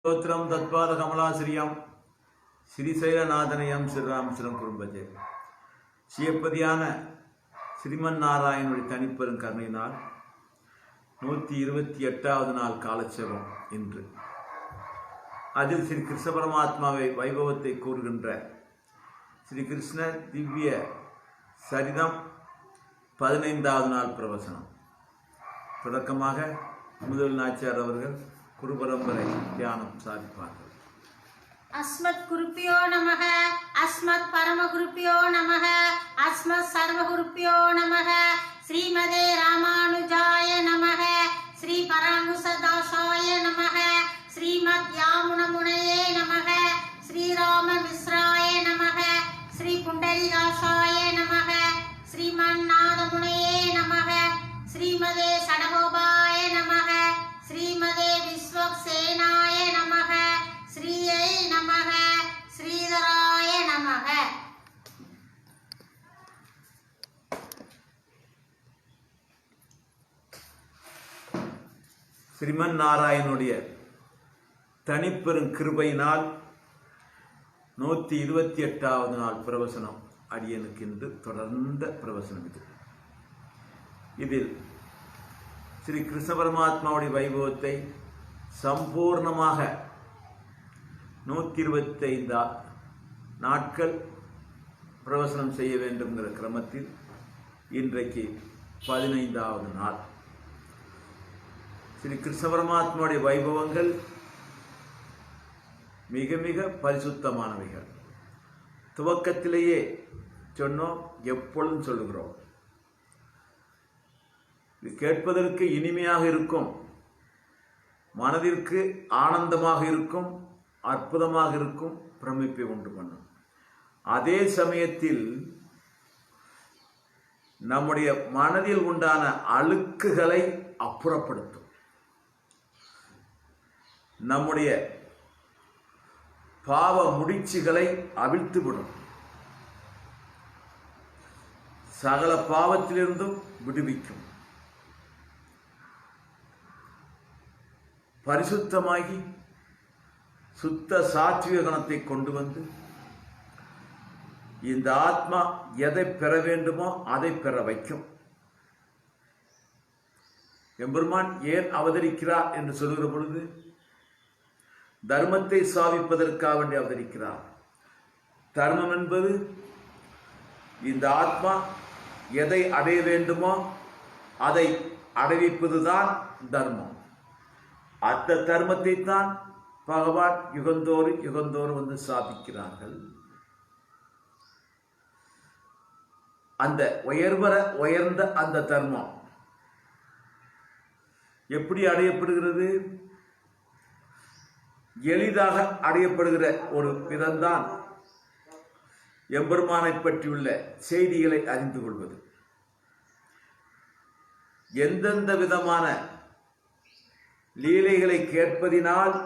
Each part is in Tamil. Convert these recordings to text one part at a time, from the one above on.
स्तोत्रम तत्पाद कमलाश्रियम श्रीशैलनाथनयम श्रीरामचरण कुरुंबजे சிவப்பதியான ஸ்ரீமன் நாராயணனுடைய தனிப்பெரும் கருணையினால் 128வது நாள் காலட்சேபம் இன்று. அதில் ஸ்ரீ கிருஷ்ண பரமாத்மாவை வைபவத்தை கூறுகின்ற ஸ்ரீ கிருஷ்ண திவ்ய சரிதம் 15வது நாள் பிரவசனம். தொடக்கமாக முதல் நாச்சியார் அவர்கள் குரு பரம்பரை தியானம் சாதிப்பார்கள். अस्मत् गुरुभ्यो नमः, अस्मत् परम गुरुभ्यो नमः, अस्मत् सर्व गुरुभ्यो नमः. श्रीमदे रामानुजाय नमः, श्री परांकुशदासाय नमः, श्रीमद् यामुनमुनये नमः, श्रीराम मिश्राय नमः, श्री पुंडरीकाक्षाय नमः, श्रीमन्नाथमुनये नमः, श्रीमदे षडगोपाय नमः, श्रीमदे विश्वक्सेनाय नमः, श्रीयै नमः, श्रीधराय नमः. ஸ்ரீமன் நாராயணனுடைய தனிப்பெரும் கிருபையினால் 128வது நாள் பிரவசனம் அடியனுக்கு என்று தொடர்ந்த பிரவசனம் இது. இதில் ஸ்ரீ கிருஷ்ண பரமாத்மாவுடைய வைபவத்தை சம்பூர்ணமாக 125 நாட்கள் பிரவசனம் செய்ய வேண்டும்ங்கிற கிரமத்தில் இன்றைக்கு 15வது நாள். ஸ்ரீ கிருஷ்ண பரமாத்மாவுடைய வைபவங்கள் மிக மிக பரிசுத்தமானவைகள். துவக்கத்திலேயே சொன்னோம், எப்பொழுதும் சொல்லுகிறோம். இது கேட்பதற்கு இனிமையாக இருக்கும், மனதிற்கு ஆனந்தமாக இருக்கும், அற்புதமாக இருக்கும், பிரமிப்பை உண்டு பண்ணும். அதே சமயத்தில் நம்முடைய மனதில் உண்டான அழுக்குகளை அப்புறப்படுத்தும். நம்முடைய பாவ முடிச்சுகளை அவிழ்த்துவிடும். சகல பாவத்திலிருந்தும் விடுவிக்கும். பரிசுத்தமாகி சுத்த சாத்விக குணத்தை கொண்டு வந்து இந்த ஆத்மா எதை பெற வேண்டுமோ அதை பெற வைக்கும். எம்பெருமான் ஏன் அவதரிக்கிறார் என்று சொல்கிற பொழுது தர்மத்தை சாதிப்பதற்காக வேண்டி அவதரிக்கிறார். தர்மம் என்பது இந்த ஆத்மா எதை அடைய வேண்டுமோ அதை அடைவிப்பதுதான் தர்மம். அந்த தர்மத்தை தான் பகவான் யுகந்தோறும் வந்து சாதிக்கிறார்கள். அந்த உயர்ந்த அந்த தர்மம் எப்படி அடையப்படுகிறது? எளிதாக அடையப்படுகிற ஒரு விதம்தான் எம்பெருமானை பற்றியுள்ள செய்திகளை அறிந்து கொள்வது. எந்தெந்த விதமான லீலைகளை கேட்பதினால்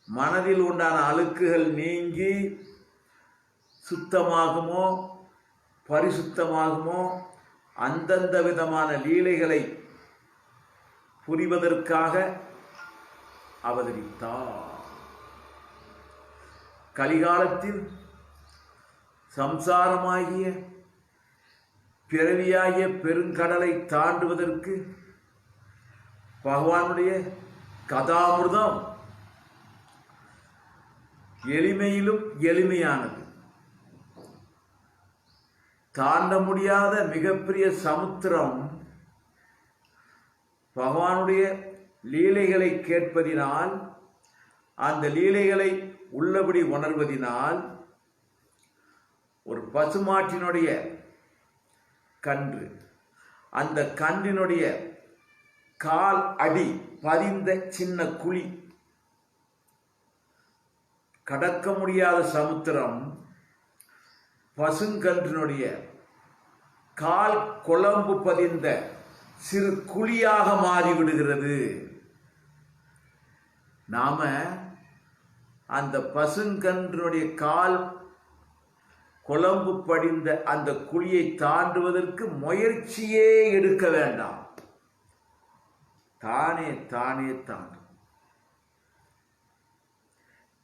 மனதில் உண்டான அழுக்குகள் நீங்கி சுத்தமாகுமோ பரிசுத்தமாகுமோ அந்தந்த விதமான லீலைகளை புரிவதற்காக அவதரித்தார். கலிகாலத்தில் சம்சாரமாகிய பிறவியாகிய பெருங்கடலை தாண்டுவதற்கு பகவானுடைய கதாமிர்தம் எளிமையிலும் எளிமையானது. தாண்ட முடியாத மிகப்பெரிய சமுத்திரம் பகவானுடைய லீலைகளை கேட்பதினால், அந்த லீலைகளை உள்ளபடி உணர்வதினால் ஒரு பசுமாட்டினுடைய கன்று, அந்த கன்றினுடைய கால் அடி பதிந்த சின்ன குழி, கடக்க முடியாத சமுத்திரம் பசுங்கன்றினுடைய கால் குழம்பு பதிந்த சிறு குழியாக மாறிவிடுகிறது. நாம அந்த பசுங்கன்றினுடைய கால் குழம்பு படிந்த அந்த குழியை தாண்டுவதற்கு முயற்சியே எடுக்க வேண்டாம். தானே தானே தாண்டும்.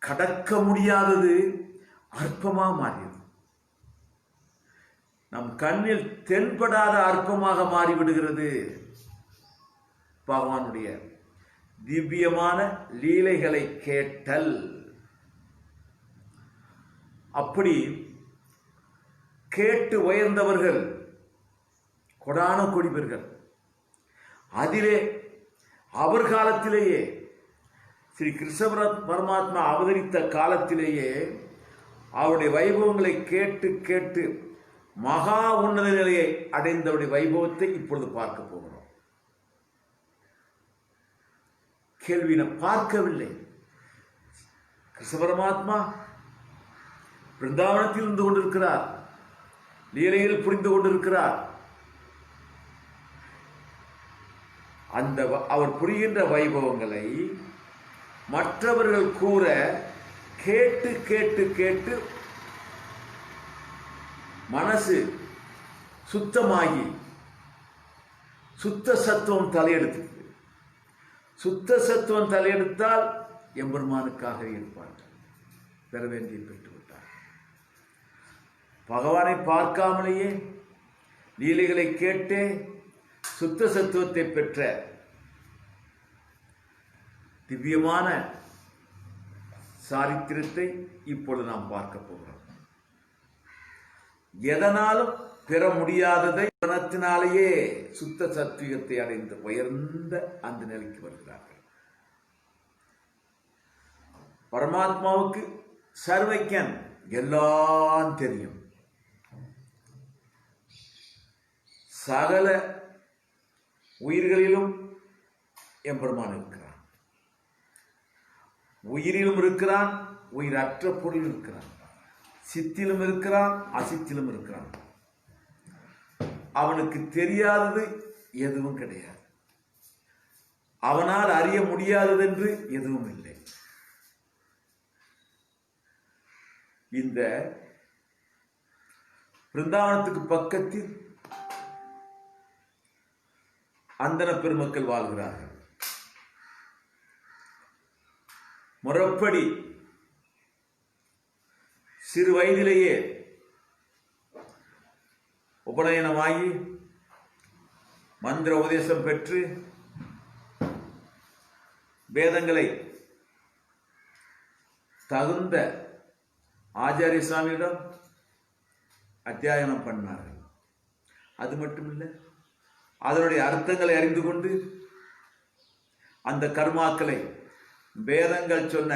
கடக்க முடியாதது அற்பமா மாறியது. நம் கண்ணில் தென்படாத அற்பமாக மாறிவிடுகிறது. பகவானுடைய திவ்யமான லீலைகளை கேட்டல். அப்படி கேட்டு உயர்ந்தவர்கள் கொடான கொடிவர்கள். அதிலே அவர் காலத்திலேயே ஸ்ரீ கிருஷ்ண பரமாத்மா அவதரித்த காலத்திலேயே அவருடைய வைபவங்களை கேட்டு கேட்டு மகா உன்னத நிலையை அடைந்தவருடைய வைபவத்தை இப்பொழுது பார்க்க போகிறோம். கேள்வினை பார்க்கவில்லை. கிருஷ்ண பரமாத்மா பிருந்தாவனத்தில் இருந்து கொண்டிருக்கிறார், லீலையில் புரிந்து கொண்டிருக்கிறார். அந்த அவர் புரிகின்ற வைபவங்களை மற்றவர்கள் கூற கேட்டு கேட்டு கேட்டு மனசு சுத்தமாகி சுத்த சத்துவம் தலையெடுத்து, சுத்த சத்துவம் தலையெடுத்தால் எம்பெருமானுக்காக இருப்பார்கள். பெற வேண்டிய பெற்றுவிட்டார். பகவானை பார்க்காமலேயே லீலைகளை கேட்டே சுத்த சத்துவத்தை பெற்ற திவ்யமான சாரித்திரத்தை இப்பொழுது நாம் பார்க்க போகிறோம். எதனாலும் பெற முடியாததை மனத்தினாலேயே சுத்த சத்துவத்தை அடைந்து உயர்ந்த அந்த நிலைக்கு வருகிறார்கள். பரமாத்மாவுக்கு சர்வைக்கன் எல்லாம் தெரியும். சகல உயிர்களிலும் எம்பெருமான் இருக்கிறான். உயிரிலும் இருக்கிறான், உயிரற்ற பொருளிலும் இருக்கிறான், சித்திலும் இருக்கிறான், அசித்திலும் இருக்கிறான். அவனுக்கு தெரியாதது எதுவும் கிடையாது. அவனால் அறிய முடியாதது என்று எதுவும் இல்லை. இந்த பிருந்தாவனத்துக்கு பக்கத்தில் அந்தன பெருமக்கள் வாழ்கிறார்கள். முறைப்படி சிறு வயதிலேயே உபநயனமாகி மந்திர உபதேசம் பெற்று வேதங்களை தகுந்த ஆச்சாரிய சுவாமியிடம் அத்தியாயனம் பண்ணார்கள். அது மட்டுமில்லை, அதனுடைய அர்த்தங்களை அறிந்து கொண்டு அந்த கர்மாக்களை, வேதங்கள் சொன்ன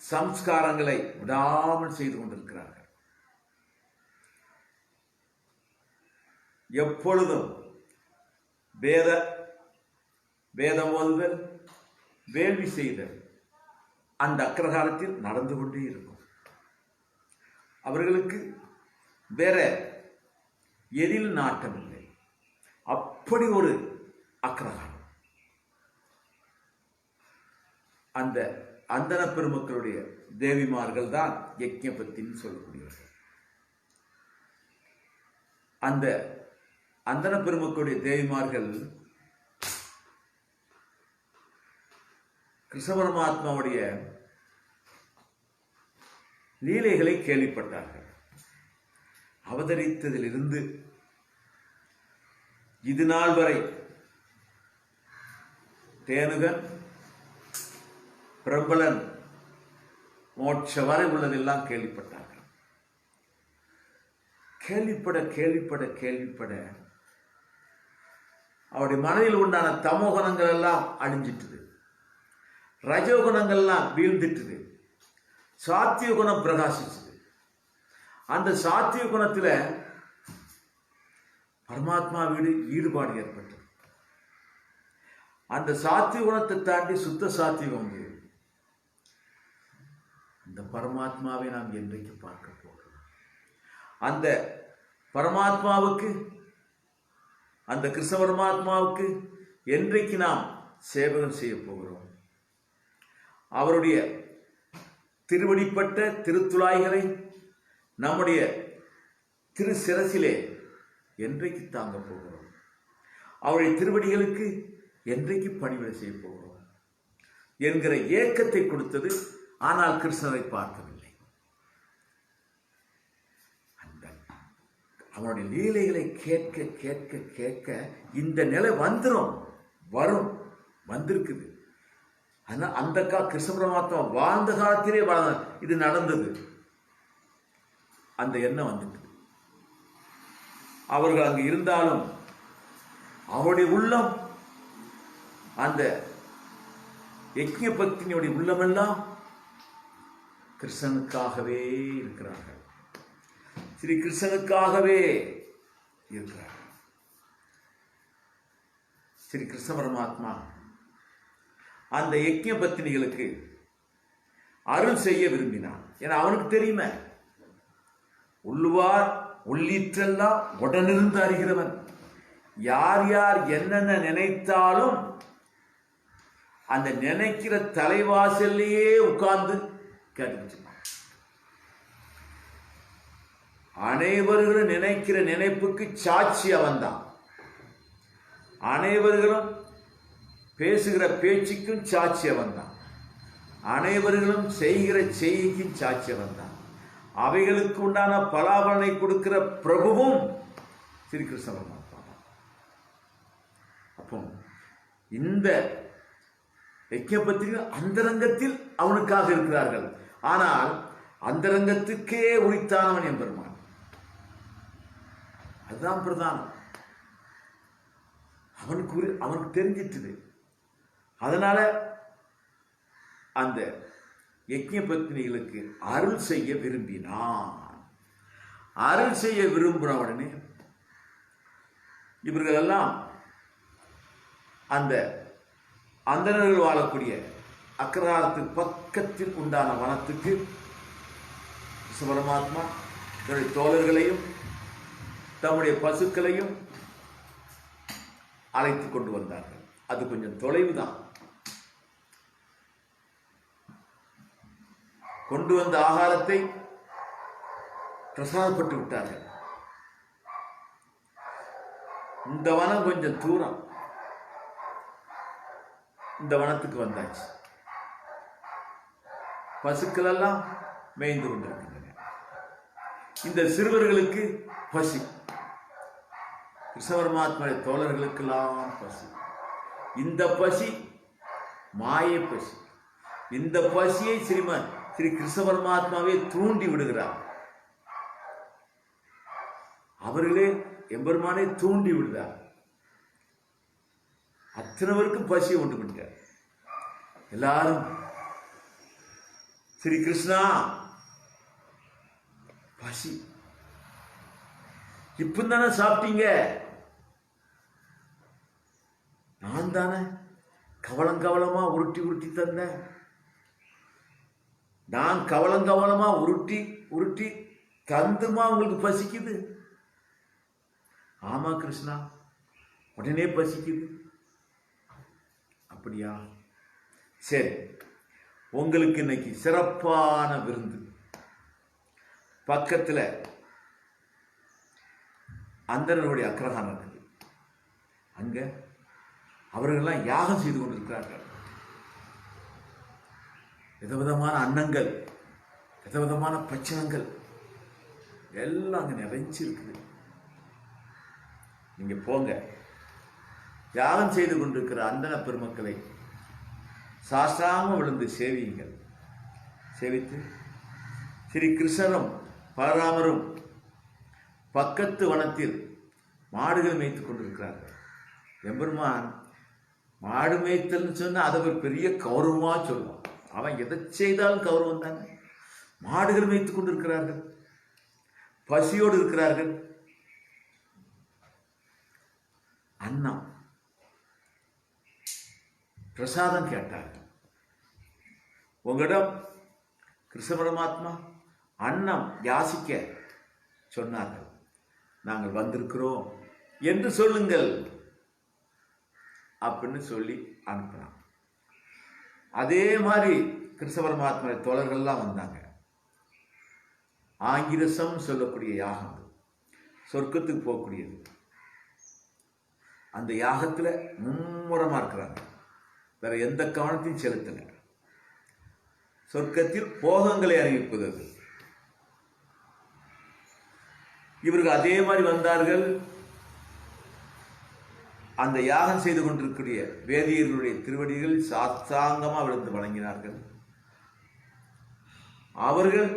சம்ஸ்காரங்களை விடாமல் செய்து கொண்டிருக்கிறார்கள். எப்பொழுதும் வேதம் ஓதுதல், வேள்வி செய்தல் அந்த அக்கிரகாரத்தில் நடந்து கொண்டே இருக்கும். அவர்களுக்கு வேற எதில் நாட்டம் இல்லை. அப்படி ஒரு அக்கிரகாரம். அந்த அந்தன பெருமக்களுடைய தேவிமார்கள் தான் யஜ்ஞபத்தின்னு சொல்லக்கூடியவர்கள். அந்த அந்தன பெருமக்களுடைய தேவிமார்கள் கிருஷ்ண பரமாத்மாவுடைய லீலைகளை கேள்விப்பட்டார்கள். அவதரித்ததிலிருந்து இது நாள் வரை தேனுகன், பிரபலன், மோட்ச வரை உள்ளதெல்லாம் கேள்விப்பட்டார்கள். கேள்விப்பட கேள்விப்பட கேள்விப்பட அவருடைய மனதில் உண்டான தமோகுணங்கள் எல்லாம் அழிஞ்சிட்டுது, ரஜோகுணங்கள்லாம் வீழ்ந்துட்டுது, சாத்திய குணம் பிரகாசிச்சது. அந்த சாத்திய குணத்துல பரமாத்மா வீடு ஈடுபாடு ஏற்பட்டது. அந்த சாத்திய குணத்தை தாண்டி சுத்த சாத்தியம் வந்து அந்த பரமாத்மாவை நாம் என்றைக்கு பார்க்க போகிறோம்? அந்த பரமாத்மாவுக்கு, அந்த கிருஷ்ண பரமாத்மாவுக்கு என்றைக்கு நாம் சேவகம் செய்ய போகிறோம்? அவருடைய திருவடிப்பட்ட திருத்துழாய்களை நம்முடைய திரு சிரசிலே என்றைக்கு தாங்க போகிறோம்? அவருடைய திருவடிகளுக்கு என்றைக்கு பணிவிடை செய்ய போகிறோம் என்கிற ஏக்கத்தை கொடுத்தது ஆனால் கிருஷ்ணரை பார்க்கவில்லை. அந்த அவனுடைய லீலைகளை கேட்க கேட்க கேட்க இந்த நிலை வந்திருக்குது. ஆனால் அந்த கிருஷ்ண பரமாத்மா வாழ்ந்த காலத்திலே இது நடந்தது. அந்த எண்ணம் வந்துட்டு அவர்கள் அங்கு இருந்தாலும் அவருடைய உள்ளம், அந்த யக்ஞ பக்தியினுடைய உள்ளமெல்லாம் கிருஷ்ணனுக்காகவே இருக்கிறார்கள். ஸ்ரீ கிருஷ்ணனுக்காகவே இருக்கிறார்கள். ஸ்ரீ கிருஷ்ண பரமாத்மா அந்த யக்ஞ பத்தினிகளுக்கு அருள் செய்ய விரும்பினான். ஏன்னா அவனுக்கு தெரியுமே, உள்ளுவார் உள்ளீற்றெல்லாம் உடனிருந்து அறிகிறவன். யார் யார் என்னென்ன நினைத்தாலும் அந்த நினைக்கிற தலைவாசல்லையே உட்கார்ந்து கேட்டு அனைவர்களும் நினைக்கிற நினைப்புக்கு சாட்சி அவன்தான். அனைவர்களும் பேசுகிற பேச்சுக்கும் சாட்சி அவன்தான். அனைவர்களும் செய்கிற செய்கைக்கும் சாட்சி அவன்தான். அவைகளுக்கு உண்டான பலாபலனை கொடுக்கிற பிரபுவும் ஸ்ரீ கிருஷ்ண பரமாத்மா. அப்போ இந்த யக்ஞபத்திரிகள் அந்தரங்கத்தில் அவனுக்காக இருக்கிறார்கள். ஆனால் அந்தரங்கத்துக்கே உரித்தானவன் எம்பெருமான். அதுதான் பிரதானம். அவனுக்கு தெரிஞ்சிட்டுது. அதனால அந்த யக்ஞ பத்னிகளுக்கு அருள் செய்ய விரும்பினான். அருள் செய்ய விரும்பின உடனே இவர்கள் எல்லாம் அந்த அந்தணர்கள் வாழக்கூடிய அக்ரஹாரத்துக்கு பக்கத்தில் உண்டான வனத்துக்கு கிருஷ்ண பரமாத்மா தன்னுடைய தோழர்களையும் தம்முடைய பசுக்களையும் அழைத்து கொண்டு வந்தார்கள். அது கொஞ்சம் தொலைவு தான். கொண்டு வந்த ஆகாரத்தை பிரசாதப்பட்டு விட்டார்கள். இந்த வனம் கொஞ்சம் தூரம். இந்த வனத்துக்கு வந்தாச்சு. பசுக்கள் எல்லாம் மேய்ந்து கொண்டிருக்கின்றன. இந்த சிறுவர்களுக்கு பசி. கிருஷ்ண பரமாத்மாவுடைய தோழர்களுக்கெல்லாம் பசி. இந்த பசி மாய பசி. இந்த பசியை ஸ்ரீ கிருஷ்ண பரமாத்மாவே தூண்டி விடுகிறார். அவர்களே எம்பெருமானே தூண்டி விடுகிறார். அத்தனை பேருக்கும் பசியை உண்டு பண்ணிட்டார். எல்லாரும் ஸ்ரீ கிருஷ்ணா பசி, இப்ப தானே சாப்பிட்டீங்க, நான் தானே கவலங்கவலமா உருட்டி தந்தேன், நான் கவலங்கவலமா உருட்டி தந்துமா உங்களுக்கு பசிக்குது? ஆமா கிருஷ்ணா, உடனே பசிக்குது. அப்படியா, சரி, உங்களுக்கு இன்னைக்கு சிறப்பான விருந்து. பக்கத்துல அந்தரனுடைய அக்ரஹாரம் இருக்குது. அங்க அவர்களெல்லாம் யாகம் செய்து கொண்டிருக்கிறார்கள். விதவிதமான அன்னங்கள், விதவிதமான பட்சணங்கள் எல்லாம் அங்க நிறைஞ்சிருக்குது. நீங்க போங்க, யாகம் செய்து கொண்டிருக்கிற அந்தன பெருமக்களை சாஸ்தாம விழுந்து சேவியுங்கள். சேவித்து ஸ்ரீ கிருஷ்ணரும் பலராமரும் பக்கத்து வனத்தில் மாடுகள் மேய்த்து கொண்டிருக்கிறார்கள். எம்பெருமான் மாடு மேய்த்தல்னு சொன்னா அதை ஒரு பெரிய கௌரவமா சொல்லுவான். அவன் எதை செய்தாலும் கௌரவம் தானே. மாடுகள் மேய்த்து கொண்டிருக்கிறார்கள், பசியோடு இருக்கிறார்கள். அன்னம் பிரசாதம் கேட்டார்கள். உங்களிடம் கிருஷ்ண பரமாத்மா அன்னம் யாசிக்க சொன்னார்கள். நாங்கள் வந்திருக்கிறோம் என்று சொல்லுங்கள் அப்படின்னு சொல்லி அனுப்பினான். அதே மாதிரி கிருஷ்ண பரமாத்மா தோழர்கள்லாம் வந்தாங்க. ஆங்கிரசம் சொல்லக்கூடிய யாகம், சொர்க்கத்துக்கு போகக்கூடியது. அந்த யாகத்துல மும்முரமா இருக்கிறாங்க, வேற எந்த கவனத்தையும் செலுத்தல. சொர்க்கத்தில் போகங்களை அறிவிப்பது அது. இவர்கள் அதே மாதிரி வந்தார்கள். அந்த யாகம் செய்து கொண்டிருக்கிற வேதியர்களுடைய திருவடிகள் சாஸ்தாங்கமாக விழுந்து வணங்கினார்கள். அவர்கள்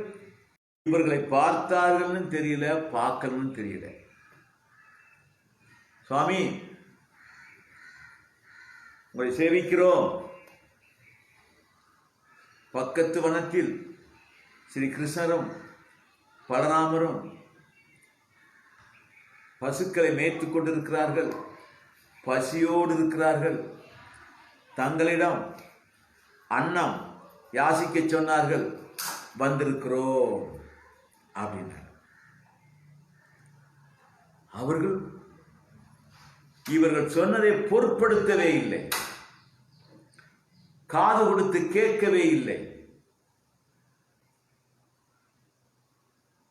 இவர்களை பார்த்தார்கள்னு தெரியல, பார்க்கணும்னு தெரியல. சுவாமி, உங்களை சேவிக்கிறோம். பக்கத்து வனத்தில் ஸ்ரீ கிருஷ்ணரும் பலராமரும் பசுக்களை மேய்த்துக் கொண்டிருக்கிறார்கள். பசியோடு இருக்கிறார்கள். தங்களிடம் அன்னம் யாசிக்க சொன்னார்கள். வந்திருக்கிறோம் அப்படின்னார். இவர்கள் சொன்னதை பொருட்படுத்தவே இல்லை, காது கொடுத்து கேட்கவே இல்லை.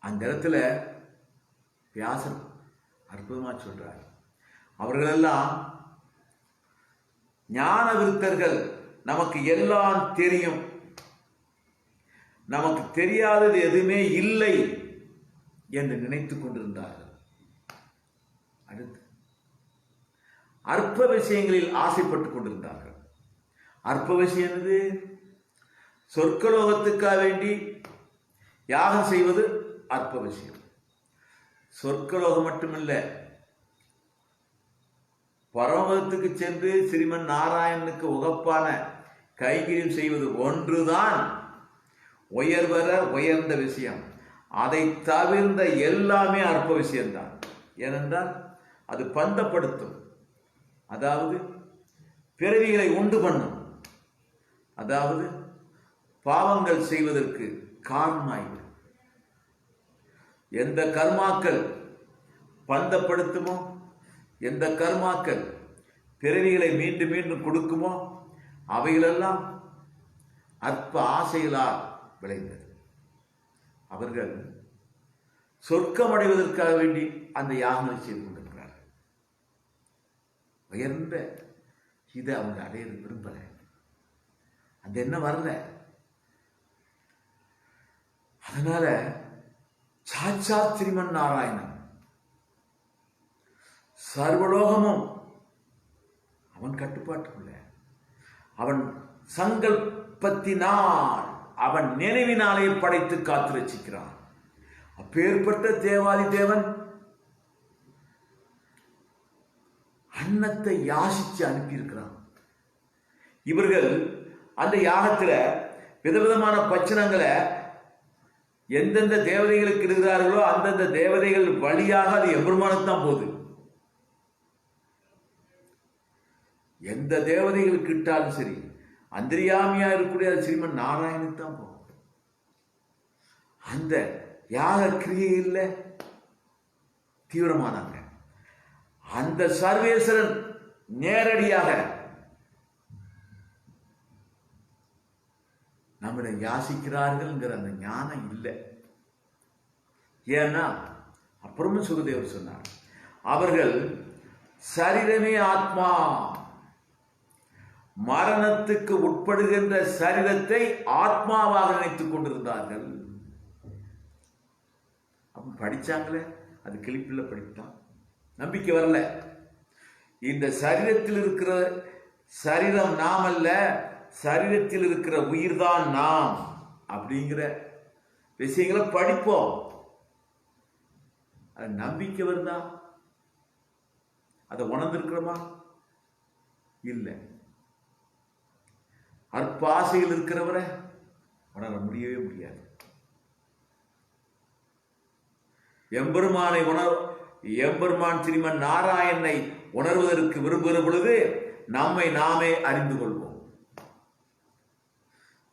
அந்த இடத்துல வியாசர் அற்புதமா சொல்றார். அவர்களெல்லாம் ஞான விருத்தர்கள், நமக்கு எல்லாம் தெரியும், நமக்கு தெரியாதது எதுவுமே இல்லை என்று நினைத்துக் கொண்டிருந்தார்கள். அடுத்து அற்ப விஷயங்களில் ஆசைப்பட்டுக் கொண்டிருந்தார்கள். அற்ப விஷயம் என்னது? சொர்க்கலோகத்துக்காக வேண்டி யாகம் செய்வது அற்ப விஷயம். சொர்க்கலோகம் மட்டுமல்ல, பரமபதத்துக்கு சென்று ஸ்ரீமன் நாராயணனுக்கு உகப்பான கைங்கரியம் செய்வது ஒன்றுதான் உயர்ந்த விஷயம். அதை தவிர்ந்த எல்லாமே அற்ப விஷயம்தான். ஏனென்றால் அது பந்தப்படுத்தும், அதாவது பிறவிகளை உண்டு பண்ணும், அதாவது பாவங்கள் செய்வதற்கு காரணமாயிடும். எந்த கர்மாக்கள் பந்தப்படுத்துமோ, எந்த கர்மாக்கள் பிறவிகளை மீண்டும் மீண்டும் கொடுக்குமோ, அவைகளெல்லாம் அற்ப ஆசைகளால் விளைந்தது. அவர்கள் சொர்க்கம் அடைவதற்காக வேண்டி அந்த யாகங்களை செய்து கொண்டிருக்கிறார்கள். உயர்ந்த இதை அவங்க அடைய விரும்பல. அந்த எண்ணம் வரல. அதனால சாட்சாத் ஸ்ரீமன் நாராயணன் சர்வலோகமும் அவன் கட்டுப்பாட்டுக்குள்ள, அவன் சங்கல்பத்தினால், அவன் நினைவினாலே படைத்து காத்து ரசிக்கிறான். அப்பேற்பட்ட தேவாதி தேவன் அன்னத்தை யாசிச்சு அனுப்பியிருக்கிறான். இவர்கள் அந்த யாகத்துல விதவிதமான பட்சணங்களை எந்தெந்த தேவதைகளுக்கு இருக்கிறார்களோ அந்தந்த தேவதைகள் வழியாக அது எம்பெருமானுக்குத்தான் போகுது. எந்த தேவதைகள் கிட்டாலும் சரி, அந்தரியாமியா இருக்கக்கூடிய ஸ்ரீமன் நாராயணுக்கு தான் போகும். அந்த யாக கிரியையில் தீவிரமானாங்க. அந்த சர்வேஸ்வரன் நேரடியாக நம்மளை யாசிக்கிறார்கள்ங்கிற அந்த ஞானம் இல்லை. ஏன்னா அப்புறமும் சுகதேவர் சொன்னார், அவர்கள் சரீரமே ஆத்மா, மரணத்துக்கு உட்படுகின்ற சரீரத்தை ஆத்மாவாக நினைத்துக் கொண்டிருந்தார்கள். அப்ப படிச்சாங்களே, அது கிளிப்பில் படித்தான், நம்பிக்கை வரல. இந்த சரீரத்தில் இருக்கிற சரீரம் நாம் அல்ல, சரீரத்தில் இருக்கிற உயிர் தான் நாம் அப்படிங்கிற விஷயங்களை படிப்போம். அது நம்பிக்கை வருதா? அதை உணர்ந்திருக்கிறோமா? இல்லை. அற்பாசையில் இருக்கிறவரை உணர முடியவே முடியாது. எம்பெருமான் ஸ்ரீமன் நாராயணனை உணர்வதற்கு விரும்புகிற பொழுது நம்மை நாமே அறிந்து கொள்வோம்.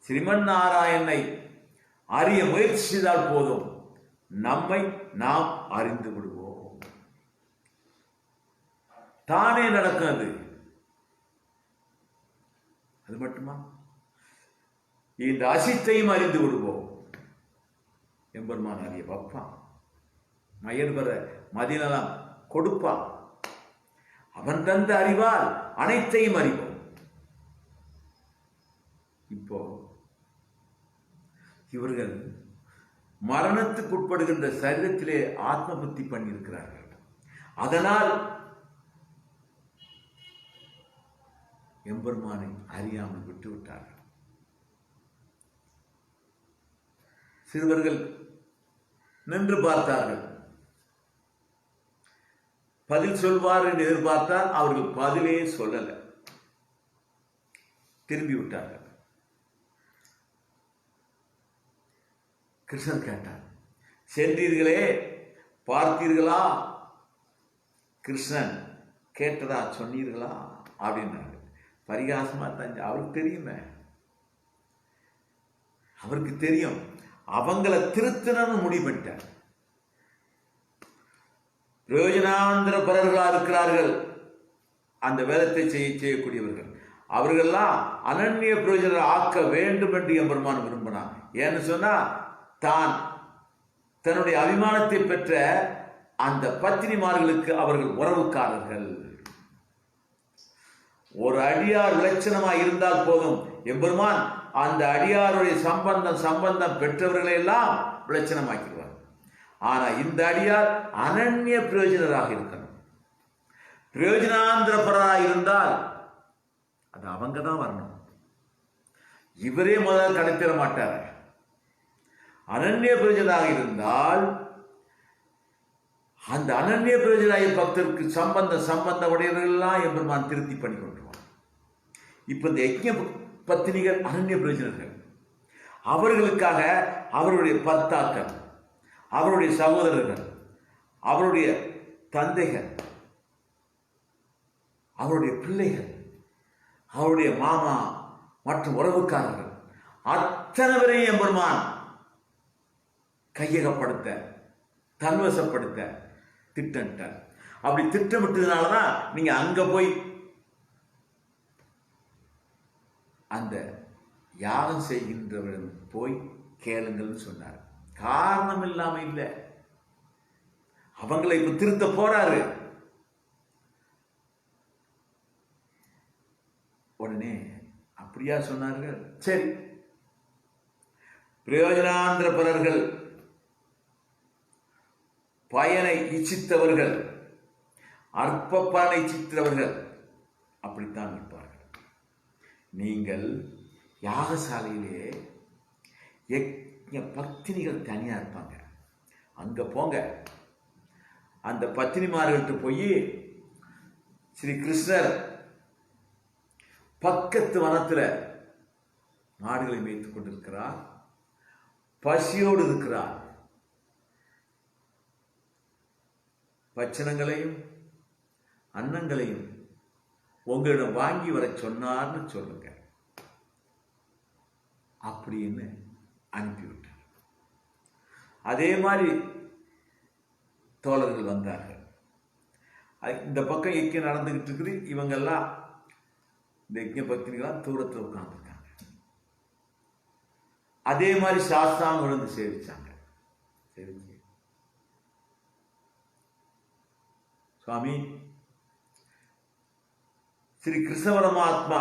ஸ்ரீமன் நாராயணனை அறிய முயற்சி செய்தால் போதும், நம்மை நாம் அறிந்து விடுவோம். தானே நடக்காது. அது மட்டுமா, இந்த அசித்தையும் அறிந்து விடுவோம். எம்பெருமான் அறிய வைப்பான், மயன் பெற மதிநலம் கொடுப்பான். அவன் தந்த அறிவால் அனைத்தையும் அறிவோம். இப்போ இவர்கள் மரணத்துக்கு உட்படுகின்ற சரீரத்திலே ஆத்ம புத்தி பண்ணியிருக்கிறார்கள். அதனால் எம்பெருமானை அறியாமல் விட்டுவிட்டார்கள். சிறுவர்கள் நின்று பார்த்தார்கள். பதில் சொல்வார் என்று எதிர்பார்த்தால் அவர்கள் பதிலே சொல்லல, திரும்பி விட்டார்கள். கிருஷ்ணன் கேட்டார், சென்றீர்களே, பார்த்தீர்களா? கிருஷ்ணன் கேட்டதா, சொன்னீர்களா அப்படின்னாரு. பரிகாசமா தான், அவருக்கு தெரியுமே, அவருக்கு தெரியும். அவங்கள திருத்தணும்னு முடிவு பண்ணிட்டார். பிரயோஜனாந்திரபரர்களா இருக்கிறார்கள் அந்த வேதத்தை செய்யக்கூடியவர்கள். அவர்கள்லாம் அனன்ய பிரயோஜன ஆக்க வேண்டும் என்று எம்பெருமான் விரும்பினார். ஏன்னு சொன்னா, தான் தன்னுடைய அபிமானத்தை பெற்ற அந்த பத்தினிமார்களுக்கு அவர்கள் உறவுக்காரர்கள். ஒரு அடியார் விலட்சணமாக இருந்தால் போதும், எம்பெருமான் அந்த அடியாருடைய சம்பந்தம் பெற்றவர்களை எல்லாம் விலட்சணமாக்கிடுவார். ஆனா இந்த அடியார் அனன்ய பிரயோஜனராக இருக்கணும். பிரயோஜனாந்திரபரராக இருந்தால் அது அவங்க தான் வரணும். இவரே முதல்ல கடத்திட மாட்டார். அனன்ய பிரயோஜனாக இருந்தால் அந்த அனன்ய பிரயோஜனாய பக்தருக்கு சம்பந்த உடையவர்கள் எல்லாம் எம்பெருமான் திருத்தி பண்ணி கொண்டுருவார். இப்ப இந்த யஜ்ஞ பத்தினிகள் அனன்ய பிரயோஜனர்கள். அவர்களுக்காக அவருடைய பர்த்தாக்கள், அவருடைய சகோதரர்கள், அவருடைய தந்தைகள், அவருடைய பிள்ளைகள், அவருடைய மாமா மற்றும் உறவுக்காரர்கள் அத்தனை பேரையும் எம்பெருமான் கையகப்படுத்த, தன்வசப்படுத்த திட்டமிட்டார். அப்படி திட்டமிட்டதுனாலதான் நீங்க அங்க போய் அந்த யாகம் செய்கின்றவர்கள் போய் கேளுங்கள்னு சொன்னார். காரணம் இல்லாம இல்லை, அவங்களை இப்ப திருத்த போறாரு. உடனே அப்படியா சொன்னார்கள்? சரி, பிரயோஜனாந்திரபரர்கள், பயனை இச்சித்தவர்கள், அற்ப பலனை இச்சித்தவர்கள் அப்படித்தான் இருப்பார்கள். நீங்கள் யாகசாலையிலே பத்தினிகள் தனியா இருப்பாங்க, அங்க போங்க. அந்த பத்தினிமார்கள்ட்ட போய், ஸ்ரீ கிருஷ்ணர் பக்கத்து வனத்துல மாடுகளை மேய்த்துக் கொண்டிருக்கிறார், பசியோடு இருக்கிறார், பச்சனங்களையும் அன்னங்களையும் உங்களிடம் வாங்கி வர சொன்னார்னு சொல்லுங்க அப்படின்னு அனுப்பிவிட்டார். அதே மாதிரி தோழர்கள் வந்தார்கள். இந்த பக்கம் யஜ்ஞம் நடந்துகிட்டு இருக்குது. இவங்கெல்லாம் இந்த யஜ்ஞ பக்திகளாம் தூரத்தில் உட்கார்ந்துருக்காங்க. அதே மாதிரி சாஸ்தாங்க விழுந்து சேவிச்சாங்க. சேவிச்சு, சுவாமி, ஸ்ரீ கிருஷ்ண பரமாத்மா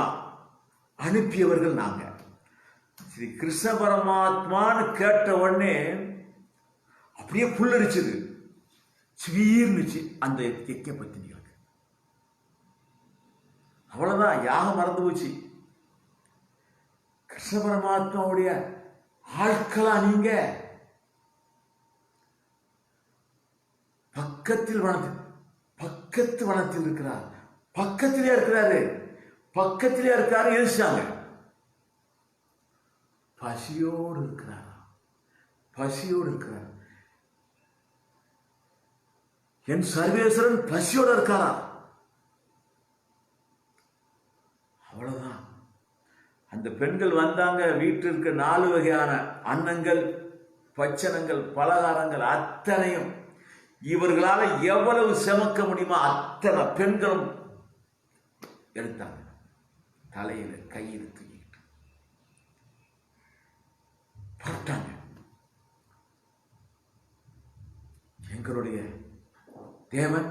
அனுப்பியவர்கள் நாங்க. ஸ்ரீ கிருஷ்ண பரமாத்மான்னு கேட்ட உடனே அப்படியே புல்லரிச்சது, ஸ்வீர்னுச்சு அந்த யஜ்ஞ பத்தினிகளுக்கு. அவ்வளவுதான், யாகம் மறந்து போச்சு. கிருஷ்ண பரமாத்மாவுடைய ஆட்களா நீங்க? பக்கத்து வனத்தில் இருக்கிறார், பக்கத்திலே இருக்கிறாரு, பக்கத்திலே இருக்காரு. எழுச்சாங்க, பசியோடு இருக்கிறார், பசியோடு இருக்கிறார். என் சர்வேஸ்வரன் பசியோடு இருக்காரா? அவ்வளவுதான். அந்த பெண்கள் வந்தாங்க. வீட்டில் இருக்க 4 வகையான அன்னங்கள், பச்சனங்கள், பலகாரங்கள் அத்தனையும் இவர்களால் எவ்வளவு செமக்க முடியுமோ அத்தனை பெண்களும் எடுத்தாங்க. தலையில கையில் தூக்கிட்டு பார்த்தாங்க. எங்களுடைய தேவன்,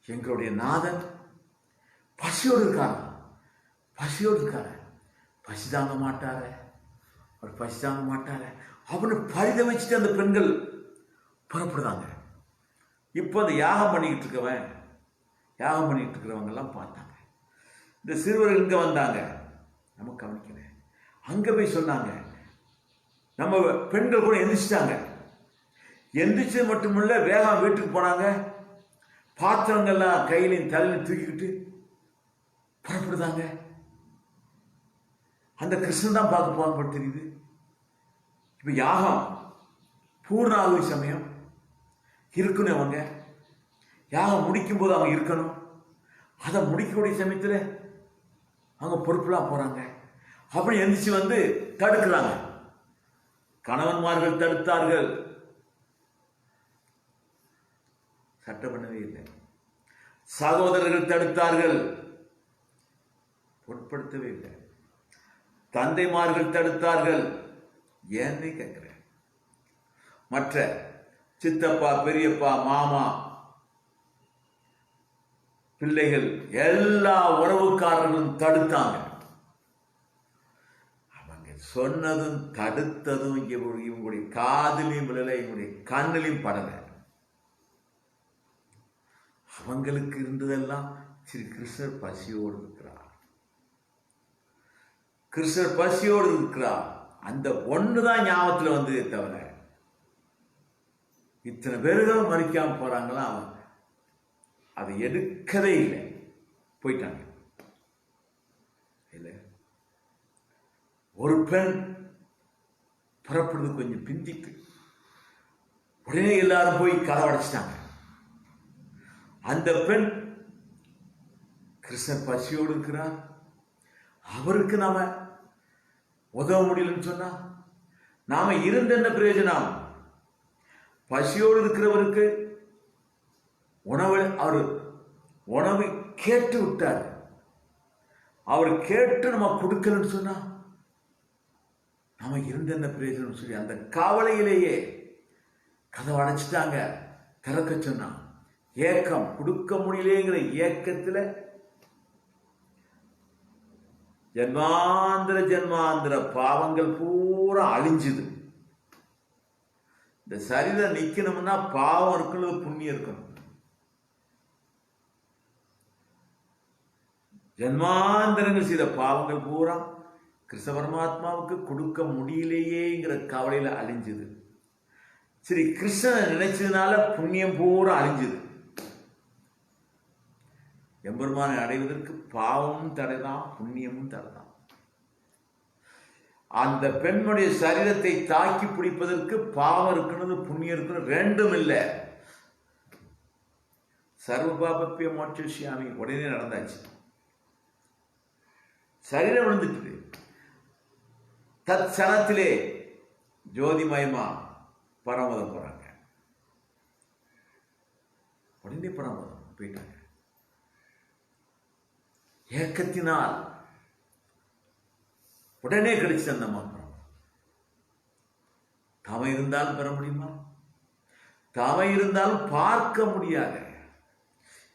எங்களுடைய நாதன் பசியோடு இருக்காங்க, பசியோடு இருக்காரு, பசி தாங்க மாட்டார அவர் பசி தாங்க மாட்டாங்க அப்படின்னு பரிதவிச்சுட்டு அந்த பெண்கள் புறப்படுதாங்க. இப்போ அந்த யாகம் பண்ணிக்கிட்டு இருக்கிறவங்க எல்லாம் பார்த்தாங்க. இந்த சிறுவர்கள் இங்கே வந்தாங்க, நம்ம கவனிக்கல. அங்கே போய் சொன்னாங்க, நம்ம பெண்கள் கூட எந்திரிச்சிட்டாங்க. எந்திரிச்சது மட்டுமில்ல, வேகம் வீட்டுக்கு போனாங்க. பாத்திரங்கள்லாம் கையிலையும் தலையிலையும் தூக்கிக்கிட்டு புறப்படுதாங்க. அந்த கிருஷ்ணன் தான் பார்க்க போக தெரியுது. இப்போ யாகம் பூர்ணாகுதி சமயம் இருக்கணும். அவங்க யாகம் முடிக்கும் போது அவங்க இருக்கணும். அதை முடிக்கக்கூடிய சமயத்தில் அவங்க பொறுப்புலாம் போறாங்க. அப்படி எந்திரிச்சு வந்து தடுக்கிறாங்க. கணவன்மார்கள் தடுத்தார்கள், சட்டம் பண்ணவே இல்லை. சகோதரர்கள் தடுத்தார்கள், பொருட்படுத்தவே இல்லை. தந்தைமார்கள் தடுத்தார்கள், ஏன்னு கேட்கிறேன். மற்ற சித்தப்பா, பெரியப்பா, மாமா, பிள்ளைகள், எல்லா உறவுக்காரர்களும் தடுத்தாங்க. அவங்க சொன்னதும் தடுத்ததும் இவங்களுடைய காதிலையும் விழலை, இவங்களுடைய கண்ணிலையும் படலை. அவங்களுக்கு இருந்ததெல்லாம் ஸ்ரீ கிருஷ்ணர் பசியோடு இருக்கிறார், கிருஷ்ணர் பசியோடு இருக்கிறார். அந்த ஒண்ணுதான் ஞாபகத்தில் வந்ததே தவிர இத்தனை பேர்கள் மறிக்காம போறாங்களா, அவன் அதை எடுக்கவே இல்லை, போயிட்டாங்க. இல்லை, ஒரு பெண் புறப்படுறது கொஞ்சம் பிந்திட்டு உடனே எல்லாரும் போய் கதவடைச்சிட்டாங்க. அந்த பெண் கிருஷ்ணர் பசியோடு இருக்கிறார், அவருக்கு நாம உதவ முடியலன்னு சொன்னா நாம இருந்த என்ன பிரயோஜனம்? பசியோடு இருக்கிறவருக்கு உணவு கேட்டு விட்டார். அவர் கேட்டு நம்ம கொடுக்கலன்னு சொன்னா நாம இருந்த என்ன பிரயோஜனம் சொல்லி அந்த கவலையிலேயே கதவை அடைச்சிட்டாங்க. திறக்க சொன்னா ஏக்கம், கொடுக்க முடியலேங்கிற ஏக்கத்துல ஜென்மாந்திர பாவங்கள் பூரா அழிஞ்சுது. இந்த சரீரம் நிக்கணும்னா பாவம் இருக்கணும், புண்ணியம் இருக்கணும். ஜென்மாந்திரங்கள் செய்த பாவங்கள் பூரா கிருஷ்ண பரமாத்மாவுக்கு கொடுக்க முடியலையேங்கிற கவலையில அழிஞ்சுது. சரி, கிருஷ்ணனை நினைச்சதுனால புண்ணியம் பூரா அழிஞ்சுது. எம்பெருமானை அடைவதற்கு பாவமும் தடைதான், புண்ணியமும் தடைதான். அந்த பெண்ணுடைய சரீரத்தை தாக்கி பிடிப்பதற்கு பாவம் இருக்கணும், புண்ணியம் இருக்கணும், ரெண்டும் இல்லை. சர்வ பாபப்பிய மோட்சியாமி உடனே நடந்தாச்சு. சரீரம் விழுந்துட்டு தத் சனத்திலே ஜோதிமயமா பரமதம் போறாங்க. உடனே பரமதம் போயிட்டாங்க. ஏக்கத்தினால் உடனே கிடைச்சு அந்த மாற்றம். தவ இருந்தாலும் பெற முடியுமா? தவ இருந்தாலும் பார்க்க முடியாது.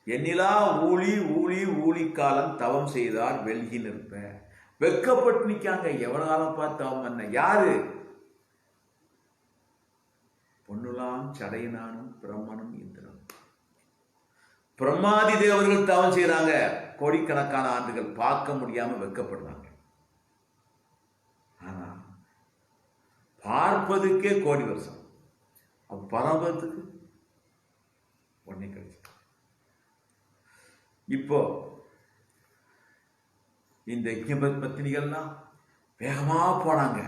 எண்ணிலா ஊழி ஊழி ஊழி காலம் தவம் செய்தார் வெல்கி நிற்ப. வெக்கப்பட்டு நிக்காங்க. எவ்வளவு காலம் பார்த்து தவம் பண்ண? யாரு? பொன்னுலாம் சடையனானும் பிரம்மனும் இந்திரனும். பிரம்மாதி தேவர்கள் தவம் செய்யறாங்க, கோடிக்கணக்கான ஆண்டுகள் பார்க்க முடியாம வெக்கப்படுறாங்க. ஆனா பார்ப்பதுக்கே கோடி வருஷம், பரமத்துக்கு உடனே கிடைச்சு. இப்போ இந்த பத்தினிகள்லாம் வேகமா போனாங்க.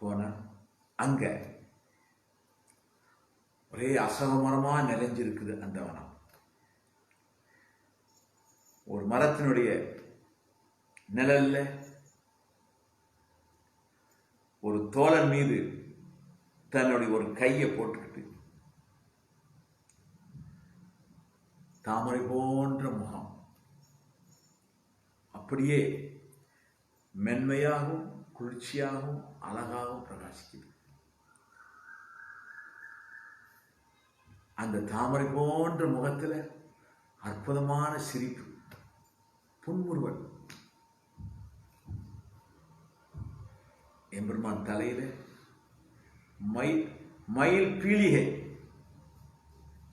போன அங்க ஒரே அசகமரமா நிறைஞ்சிருக்குது அந்த வனம். ஒரு மரத்தினுடைய நிழல்ல ஒரு தோழன் மீது தன்னுடைய ஒரு கையை போட்டுக்கிட்டு, தாமரை போன்ற முகம் அப்படியே மென்மையாகவும் குளிர்ச்சியாகவும் அழகாகவும் பிரகாசிக்குது. அந்த தாமரை போன்ற முகத்துல அற்புதமான சிரிப்பு, புன்முறுவல். எம்பெருமான் தலையில மயில் பீலிகை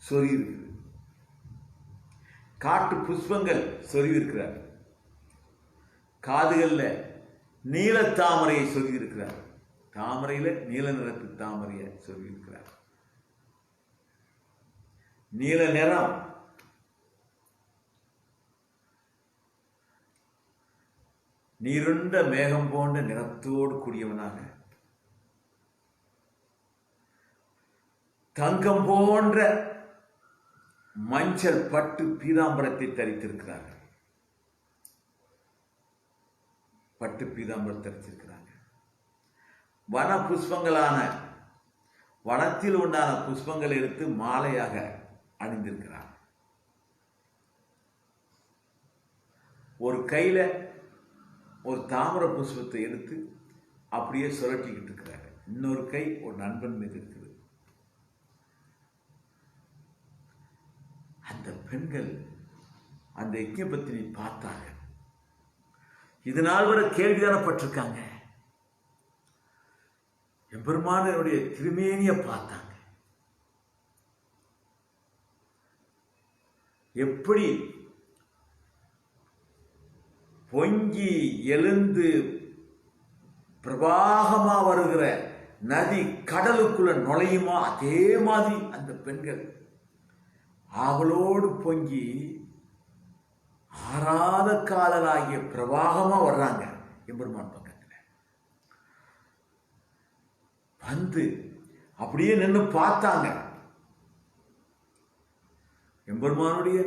சொருகி இருக்குது. காட்டு புஷ்பங்கள் சொருகி இருக்கிறார். காதுகள்ல நீல தாமரையை சொருகி இருக்கிறார். தாமரையில நீல நிறத்து தாமரையை சொருகி இருக்கிறார். நீல நிறம் நீருண்ட மேகம் போன்ற நிறத்தோடு கூடியவனாக, தங்கம் போன்ற மஞ்சள் பட்டு பீதாம்பரத்தை தரித்திருக்கிறார்கள். பட்டு பீதாம்பரம் தரித்திருக்கிறாங்க. வன புஷ்பங்களான வனத்தில் உண்டான புஷ்பங்களை எடுத்து மாலையாக அணிந்திருக்கிறார். ஒரு கையில ஒரு தாமர புஷ்பத்தை எடுத்து அப்படியே சுரட்டிக்கிட்டு இருக்கிறார். இன்னொரு கை ஒரு நண்பன் மீது இருக்குது. அந்த பெண்கள் அந்த யஜ்ஞபத்தினி பார்த்தாங்க. இது நாள் வரை கேள்விதானப்பட்டிருக்காங்க. எம்பெருமானுடைய திருமேனியை பார்த்தாங்க. எப்படி பொங்கி எழுந்து பிரவாகமா வருகிற நதி கடலுக்குள்ள நுழையுமா, அதே மாதிரி அந்த பெண்கள் ஆவலோடு பொங்கி ஆறாத காதலாகிய பிரவாகமா வர்றாங்க எம்பெருமான் பக்கத்துல. வந்து அப்படியே நின்று பார்த்தாங்க. எம்பெருமானுடைய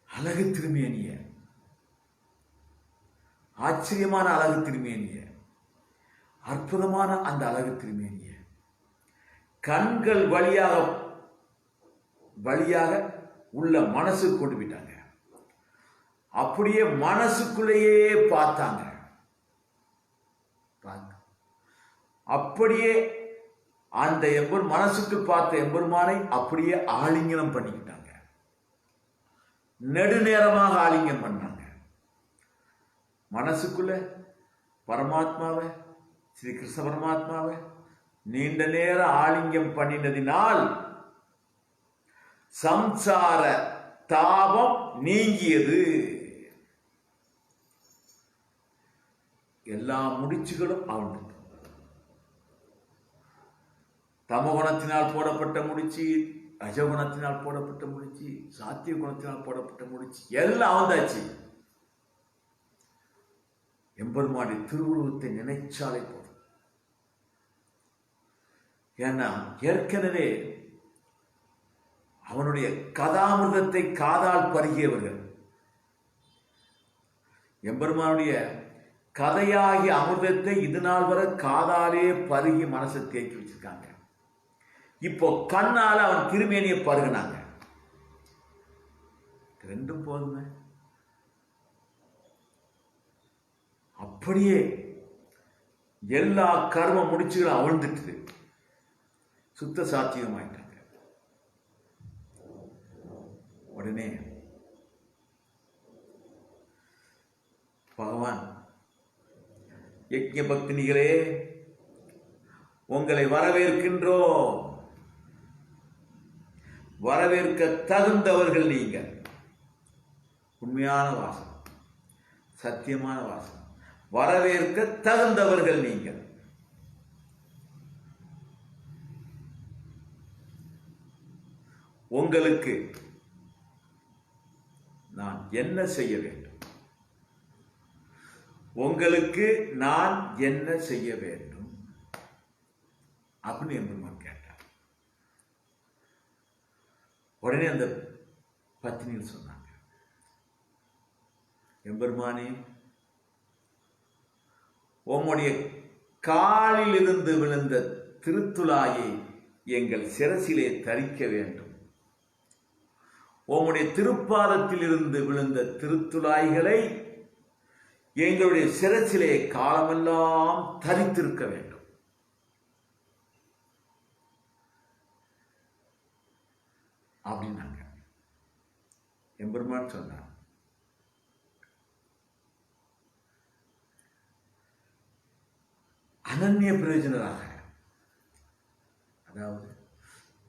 அழகு திருமேனிய, ஆச்சரியமான அழகு திருமேனிய, அற்புதமான அந்த அழகு திருமேனிய கண்கள் வழியாக உள்ள மனசுக்கு கொண்டு போயிட்டாங்க. அப்படியே மனசுக்குள்ளேயே பார்த்தாங்க. அப்படியே அந்த மனசுக்கு பார்த்த எம்பெருமானை அப்படியே ஆலிங்கனம் பண்ணிக்கிட்டாங்க. நெடுநேரமாக ஆலிங்கம் பண்ணாங்க. மனசுக்குள்ள பரமாத்மாவை, ஸ்ரீ கிருஷ்ண பரமாத்மாவை நீண்ட நேரம் ஆலிங்கம் பண்ணினதினால் சம்சார தாபம் நீங்கியது. எல்லா முடிச்சுகளும் அவிழ்ந்தது. தமகுணத்தினால் போடப்பட்ட முடிச்சு, ரஜகுணத்தினால் போடப்பட்ட முடிச்சு, சாத்திய குணத்தினால் போடப்பட்ட முடிச்சு எல்லாம் வந்தாச்சு. எம்பெருமானுடைய திருவுருவத்தை நினைச்சாலே போதும். ஏன்னா ஏற்கனவே அவனுடைய கதாமிர்தத்தை காதால் பருகியவர்கள். எம்பெருமானுடைய கதையாகிய அமிர்தத்தை இது நாள் வரை காதாலே பருகி மனசை தேக்கி வச்சிருக்காங்க. இப்போ கண்ணால அவன் திருமேனியை பருகினாங்க. ரெண்டும் போதுமே. அப்படியே எல்லா கர்ம முடிச்சுகளும் அவிழ்ந்துட்டு சுத்த சாத்தியமாயிட்டாங்க. உடனே பகவான், யஜ்ஞ பக்தினிகளே, உங்களை வரவேற்கின்றோம். வரவேற்க தகுந்தவர்கள் நீங்கள். உண்மையான வாசம், சத்தியமான வாசம். வரவேற்க தகுந்தவர்கள் நீங்கள். உங்களுக்கு நான் என்ன செய்ய வேண்டும்? உங்களுக்கு நான் என்ன செய்ய வேண்டும் அப்படின்னு எம்பெருமான் கேட்டார். உடனே அந்த பத்தினிகள் சொன்னாங்க, எம்பெருமானே, உம்முடைய காலில் இருந்து விழுந்த திருத்துழாயை எங்கள் சிரசிலே தரிக்க வேண்டும். உம்முடைய திருப்பாதத்தில் இருந்து விழுந்த திருத்துழாய்களை எங்களுடைய சிரசிலே காலமெல்லாம் தரித்திருக்க வேண்டும். அப்படின்னாங்க. எம்பெருமான் சொன்னார், அனன்ய பிரயோஜனராக, அதாவது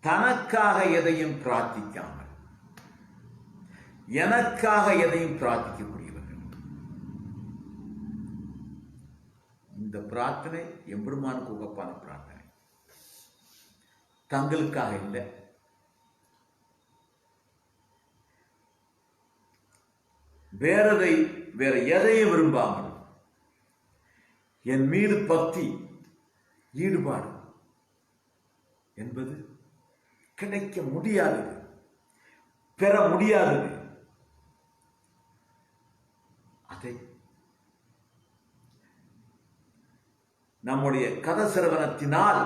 தனக்காக எதையும் பிரார்த்திக்காமல் எனக்காக எதையும் பிரார்த்திக்கக்கூடியவர்கள். இந்த பிரார்த்தனை எம்பெருமானுக்கு உகப்பான பிரார்த்தனை. தங்களுக்காக இல்லை, வேற எதையும் விரும்பாமல் என் மீது பக்தி ஈடுபாடு என்பது கிடைக்க முடியாதது, பெற முடியாதது. அதை நம்முடைய கதசிரவணத்தினால்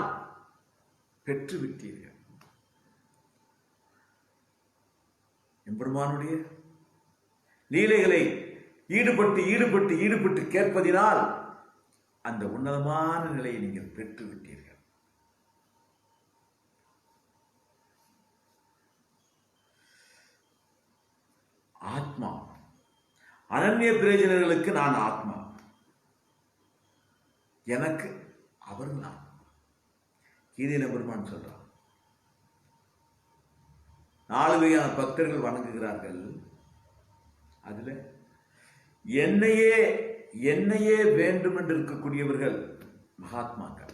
பெற்றுவிட்டீர்கள். எம்பெருமானுடைய லீலைகளை ஈடுபட்டு கேட்பதினால் அந்த உன்னதமான நிலையை நீங்கள் பெற்றுவிட்டீர்கள். ஆத்மா, அனன்ய பிரயோஜனர்களுக்கு நான் ஆத்மா, எனக்கு அவர் நான். கீதையில பெருமான் சொல்றான், 4 வகையான பக்தர்கள் வணங்குகிறார்கள். அதுல என்னையே வேண்டும் என்று இருக்கக்கூடியவர்கள் மகாத்மாக்கள்.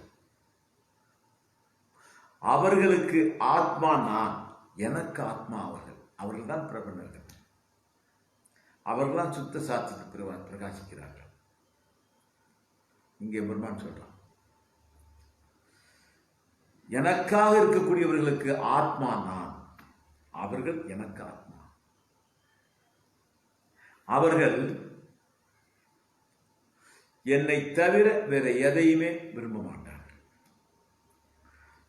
அவர்களுக்கு ஆத்மா நான், எனக்கு ஆத்மா அவர்கள் தான் பிரபன்னர்கள். அவர்கள்தான் சுத்த சாத்தியத்தை பிரகாசிக்கிறார்கள். இங்கே பெருமான் சொல்றான், எனக்காக இருக்கக்கூடியவர்களுக்கு ஆத்மா நான், அவர்கள் எனக்கு ஆத்மா. அவர்கள் என்னை தவிர வேற எதையுமே விரும்ப மாட்டார்கள்.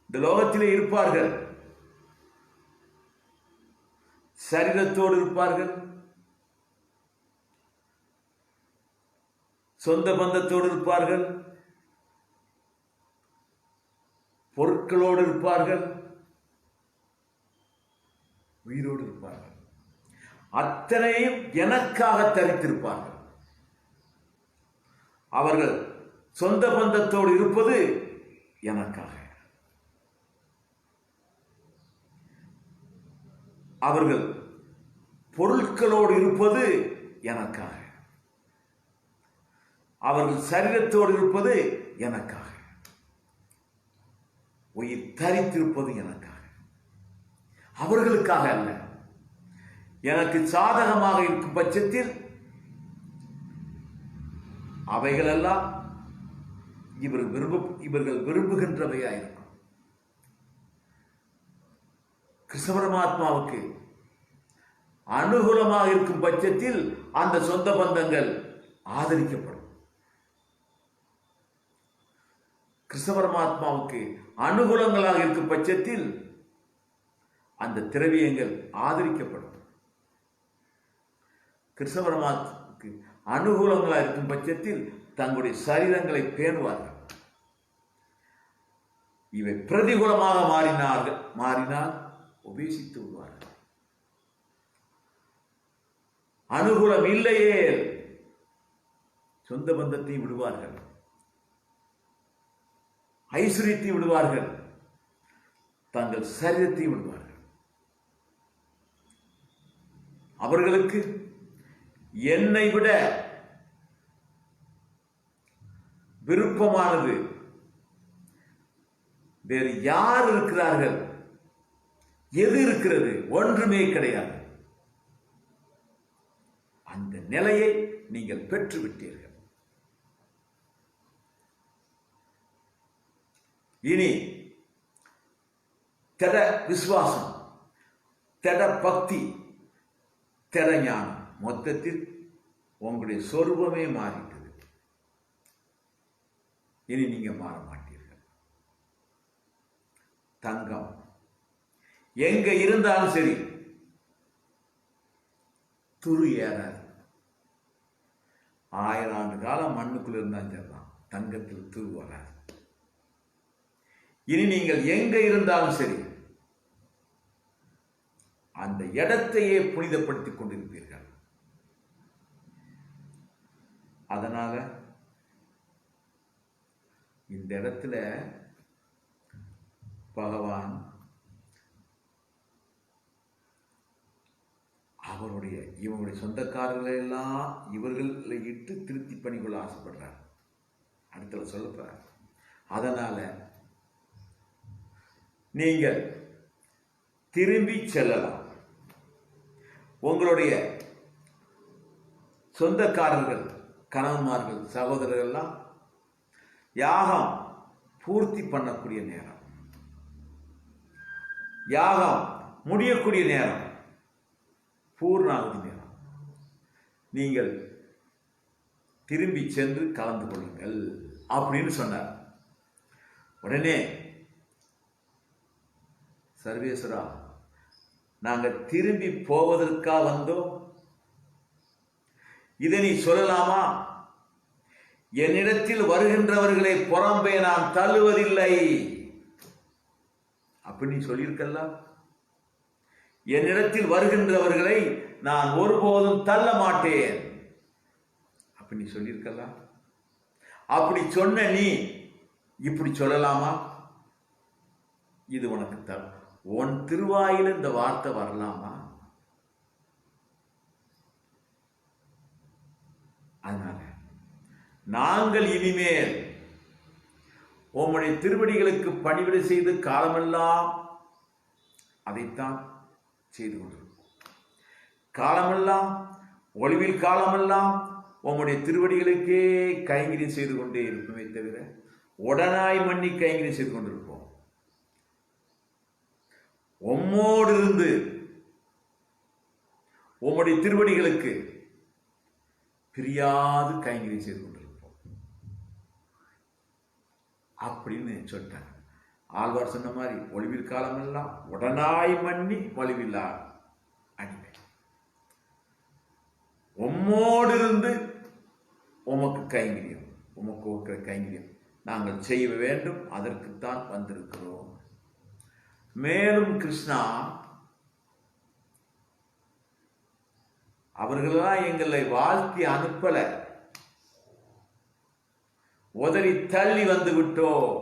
இந்த லோகத்திலே இருப்பார்கள், சரீரத்தோடு இருப்பார்கள், சொந்த பந்தத்தோடு இருப்பார்கள், பொருட்களோடு இருப்பார்கள், உயிரோடு இருப்பார்கள். அத்தனையும் எனக்காக தரித்திருப்பார்கள். அவர்கள் சொந்த பந்தத்தோடு இருப்பது எனக்காக, அவர்கள் பொருட்களோடு இருப்பது எனக்காக, அவர்கள் சரீரத்தோடு இருப்பது எனக்காக, உயிர் தரித்திருப்பது எனக்காக, அவர்களுக்காக அல்ல. எனக்கு சாதகமாக இருக்கும் பட்சத்தில் அவைகளெல்லாம் இவர்கள் விரும்புகின்றவையாயிருக்கும். கிருஷ்ண பரமாத்மாவுக்கு அனுகூலமாக இருக்கும் பட்சத்தில் அந்த சொந்த பந்தங்கள் ஆதரிக்கப்படும். கிருஷ்ண பரமாத்மாவுக்கு அனுகூலங்களாக இருக்கும் பட்சத்தில் அந்த திரவியங்கள் ஆதரிக்கப்படும். கிருஷ்ண பரமாத்மாவுக்கு அனுகூலங்களாக இருக்கும் பட்சத்தில் தங்களுடைய சரீரங்களை பேணுவார்கள். இவை பிரதிகூலமாக மாறினால் உபேசித்து விடுவார்கள். அனுகூலம் இல்லையே சொந்த பந்தத்தை விடுவார்கள், ஐஸ்வர்யத்தை விடுவார்கள், தங்கள் சரீரத்தை விடுவார்கள். அவர்களுக்கு என்னை விட விருப்பமானது வேறு யார் இருக்கிறார்கள்? எது இருக்கிறது? ஒன்றுமே கிடையாது. அந்த நிலையை நீங்கள் பெற்றுவிட்டீர்கள். இனி திட விசுவாசம், திட பக்தி, திட ஞானம், மொத்தத்தில் உங்களுடைய சொரூபமே மாறிட்டது. இனி நீங்க மாற மாட்டீர்கள். தங்கம் எங்க இருந்தாலும் சரி துரு ஏறாது. 1000 ஆண்டு காலம் மண்ணுக்குள்ள இருந்தாலும் சரிதான், தங்கத்தில் துரு வராது. இனி நீங்கள் எங்க இருந்தாலும் சரி அந்த இடத்தையே புனிதப்படுத்திக் கொண்டிருப்பீர்கள். அதனால இந்த இடத்துல பகவான் இவங்களுடைய சொந்தக்காரர்களை எல்லாம் இவர்களை இட்டு திருப்தி பண்ணிக்கொள்ள ஆசைப்படுறார். அடுத்தல சொல்லப்படுறார். அதனால நீங்கள் திரும்பி செல்லலாம். உங்களுடைய சொந்தக்காரர்கள், கணவன்மார்கள், சகோதரர்கள் எல்லாம் யாகம் பூர்த்தி பண்ணக்கூடிய நேரம், யாகம் முடியக்கூடிய நேரம், பூர்ணாகுதி நேரம். நீங்கள் திரும்பி சென்று கலந்து கொள்ளுங்கள் அப்படின்னு சொன்னார். உடனே சர்வேஸ்வரா, நாங்கள் திரும்பி போவதற்கா வந்தோம்? இதை நீ சொல்லலாமா? என்னிடத்தில் வருகின்றவர்களை புறம்பே நான் தள்ளுவதில்லை அப்படி நீ சொல்லியிருக்கலாம். என்னிடத்தில் வருகின்றவர்களை நான் ஒருபோதும் தள்ள மாட்டேன் அப்படி நீ சொல்லியிருக்கலாம். அப்படி சொன்ன நீ இப்படி சொல்லலாமா? இது உனக்கு உன் திருவாயில இந்த வார்த்தை வரலாமா? அதனால நாங்கள் இனிமேல் உம்முடைய திருவடிகளுக்கு பணிவிடை செய்து காலமெல்லாம் அதைத்தான் செய்து கொண்டிருக்கும். காலமெல்லாம், ஒளிவில் காலமெல்லாம் உம்முடைய திருவடிகளுக்கே கைங்கரியம் செய்து கொண்டே இருப்போமே தவிர உடனாய் மண்ணி கைங்கரியம் செய்து கொண்டிருப்போம். உம்மோடு இருந்து உம்முடைய திருவடிகளுக்கு பிரியாது கைங்கரியம் செய்து கொண்டிருப்போம் அப்படின்னு சொல்லிட்டாங்க. ஆழ்வார் சொன்ன மாதிரி ஒளிவில் காலமெல்லாம் உடனாய் மண்ணி ஒளிவில்லா அடிமை. உம்மோடு இருந்து உமக்கு கைங்கரியம், உமக்கு இருக்கிற கைங்கரியம் நாங்கள் செய்ய வேண்டும். அதற்குத்தான் வந்திருக்கிறோம். மேலும் கிருஷ்ணா, அவர்களெல்லாம் எங்களை வாழ்த்தி அனுப்பல, உதறி தள்ளி வந்து விட்டோம்.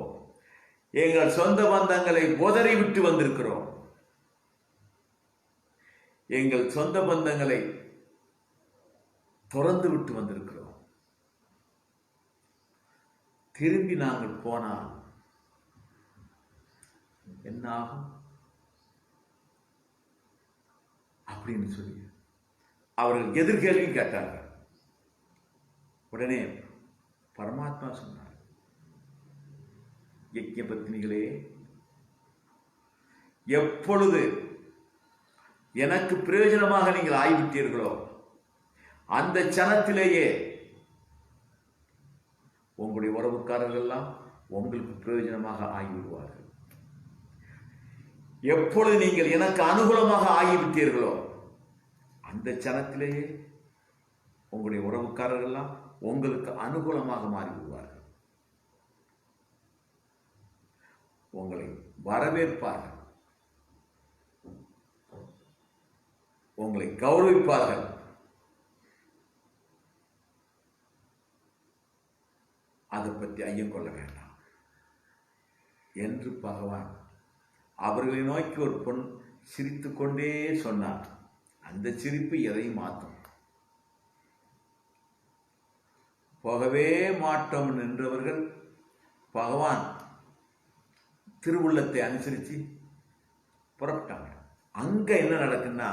எங்கள் சொந்த பந்தங்களை உதறி விட்டு வந்திருக்கிறோம். எங்கள் சொந்த பந்தங்களை துறந்து விட்டு வந்திருக்கிறோம். திரும்பி நாங்கள் போனால் என்ன ஆகும் அப்படின்னு சொல்லி அவர்கள் எதிர்கேள்வி கேட்டார்கள். உடனே பரமாத்மா சொன்னார், யஜ்ஞ பத்னிகளே, எப்பொழுது எனக்கு பிரயோஜனமாக நீங்கள் ஆகிவிட்டீர்களோ அந்த சனத்திலேயே உங்களுடைய உறவுக்காரர்கள் எல்லாம் உங்களுக்கு பிரயோஜனமாக ஆகிவிடுவார்கள். எப்பொழுது நீங்கள் எனக்கு அனுகூலமாக ஆகிவிட்டீர்களோ அந்த சனத்திலேயே உங்களுடைய உறவுக்காரர்கள் எல்லாம் உங்களுக்கு அனுகூலமாக மாறிவிடுவார்கள். உங்களை வரவேற்பார்கள், உங்களை கௌரவிப்பார்கள். அதை பற்றி ஐயம் கொள்ள வேண்டாம் என்று பகவான் அவர்களை நோக்கி ஒரு பொன் சிரித்து கொண்டே சொன்னார். அந்த சிரிப்பு எதையும் மாற்றும். போகவே மாட்டோம் நின்றவர்கள் பகவான் திருவுள்ளத்தை அனுசரித்து புறப்பட்டாங்க. அங்க என்ன நடக்குன்னா,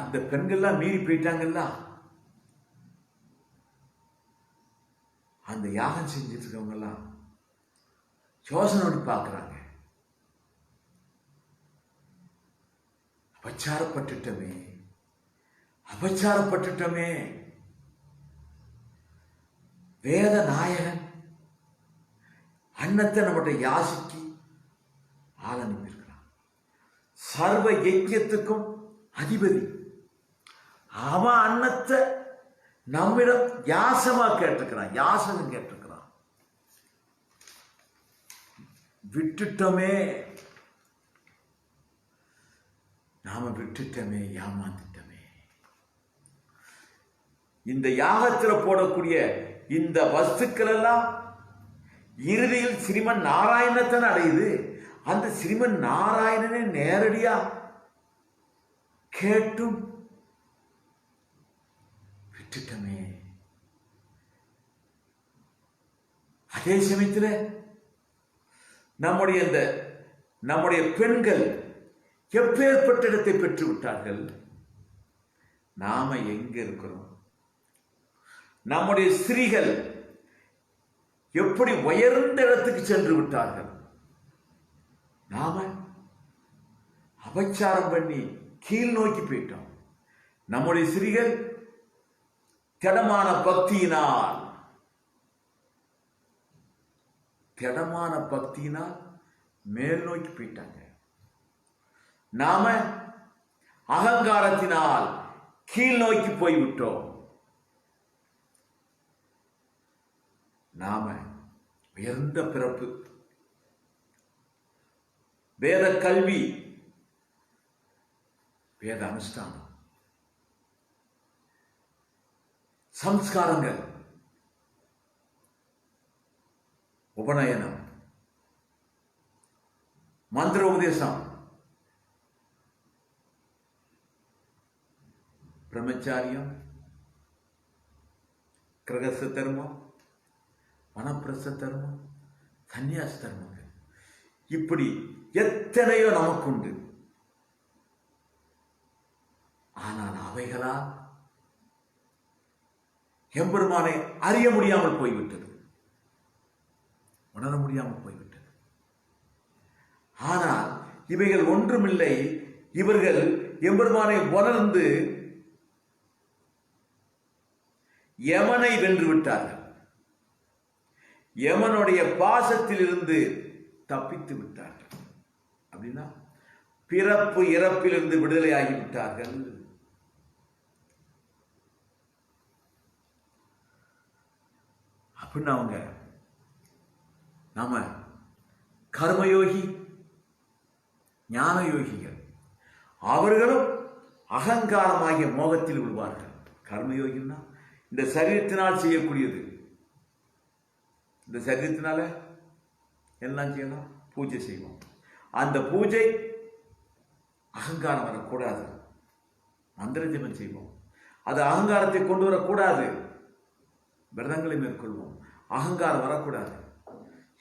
இந்த பெண்கள்லாம் மீறி போயிட்டாங்கல்ல, அந்த யாகம் செஞ்சுட்டு இருக்கவங்க எல்லாம் யோசனை பார்க்கிறாங்க. அபச்சாரப்பட்டுட்டமே, அபச்சாரப்பட்டுட்டமே, வேத நாயகன் அன்னத்தை நம்மகிட்ட யாசிக்கு ஆள் அனுப்பியிருக்கிறான். சர்வ யஜ்யத்துக்கும் அதிபதி அவன் அன்னத்தை நம்மிடம் யாசமா கேட்டிருக்கிறான், யாசகம் கேட்டிருக்கிறான். விட்டுட்டோமே, நாம விட்டுட்டோமே, ஏமாந்துட்டோமே. இந்த யாகத்தில் போடக்கூடிய இந்த வஸ்துக்கள் எல்லாம் இறுதியில் ஸ்ரீமன் நாராயணத்தான் அடையுது. அந்த ஸ்ரீமன் நாராயணனை நேரடியா கேட்டும் விட்டுட்டமே. அதே சமயத்தில் நம்முடைய பெண்கள் எப்பேற்பட்ட இடத்தை பெற்று விட்டார்கள். நாம எங்க இருக்கிறோம்? நம்முடைய ஸ்திரீகள் எப்படி உயர்ந்த இடத்துக்கு சென்று விட்டார்கள். நாம அபச்சாரம் பண்ணி கீழ் நோக்கி போயிட்டோம். நம்முடைய ஸ்திரீகள் திடமான பக்தியினால் மேல் நோக்கி போயிட்டாங்க. நாம அகங்காரத்தினால் கீழ் நோக்கி போய்விட்டோம். நாம உயர்ந்த பிறப்பு, வேத கல்வி, வேத அனுஷ்டானம், சம்ஸ்காரங்கள், உபநயனம், மந்திர உபதேசம், பிரம்மச்சாரியம், கிரகஸ்த தர்மம், வனப்பிரஸ்த தர்மம், சந்நியாச தர்மங்கள், இப்படி எத்தனையோ நமக்குண்டு. ஆனால் அவைகளால் எம்பெருமானை அறிய முடியாமல் போய்விட்டது, உணர முடியாமல் போய்விட்டது. ஆனால் இவைகள் ஒன்றுமில்லை. இவர்கள் எம்பெருமானை உணர்ந்து யமனை வென்று விட்டார்கள். யமனுடைய பாசத்தில் இருந்து தப்பித்து விட்டார்கள். அப்படின்னா பிறப்பு இறப்பிலிருந்து விடுதலை ஆகிவிட்டார்கள். அப்படின்னு அவங்க நாம கர்மயோகி, ஞான யோகிகள், அவர்களும் அகங்காரமாகிய மோகத்தில் விடுவார்கள். கர்மயோகின்னா இந்த சரீரத்தினால் செய்யக்கூடியது. இந்த சரீரத்தினால எல்லாம் செய்யலாம், பூஜை செய்வோம். அந்த பூஜை அகங்காரம் வரக்கூடாது. மந்திர ஜபம் செய்வோம், அது அகங்காரத்தை கொண்டு வரக்கூடாது. விரதங்களை மேற்கொள்வோம், அகங்காரம் வரக்கூடாது.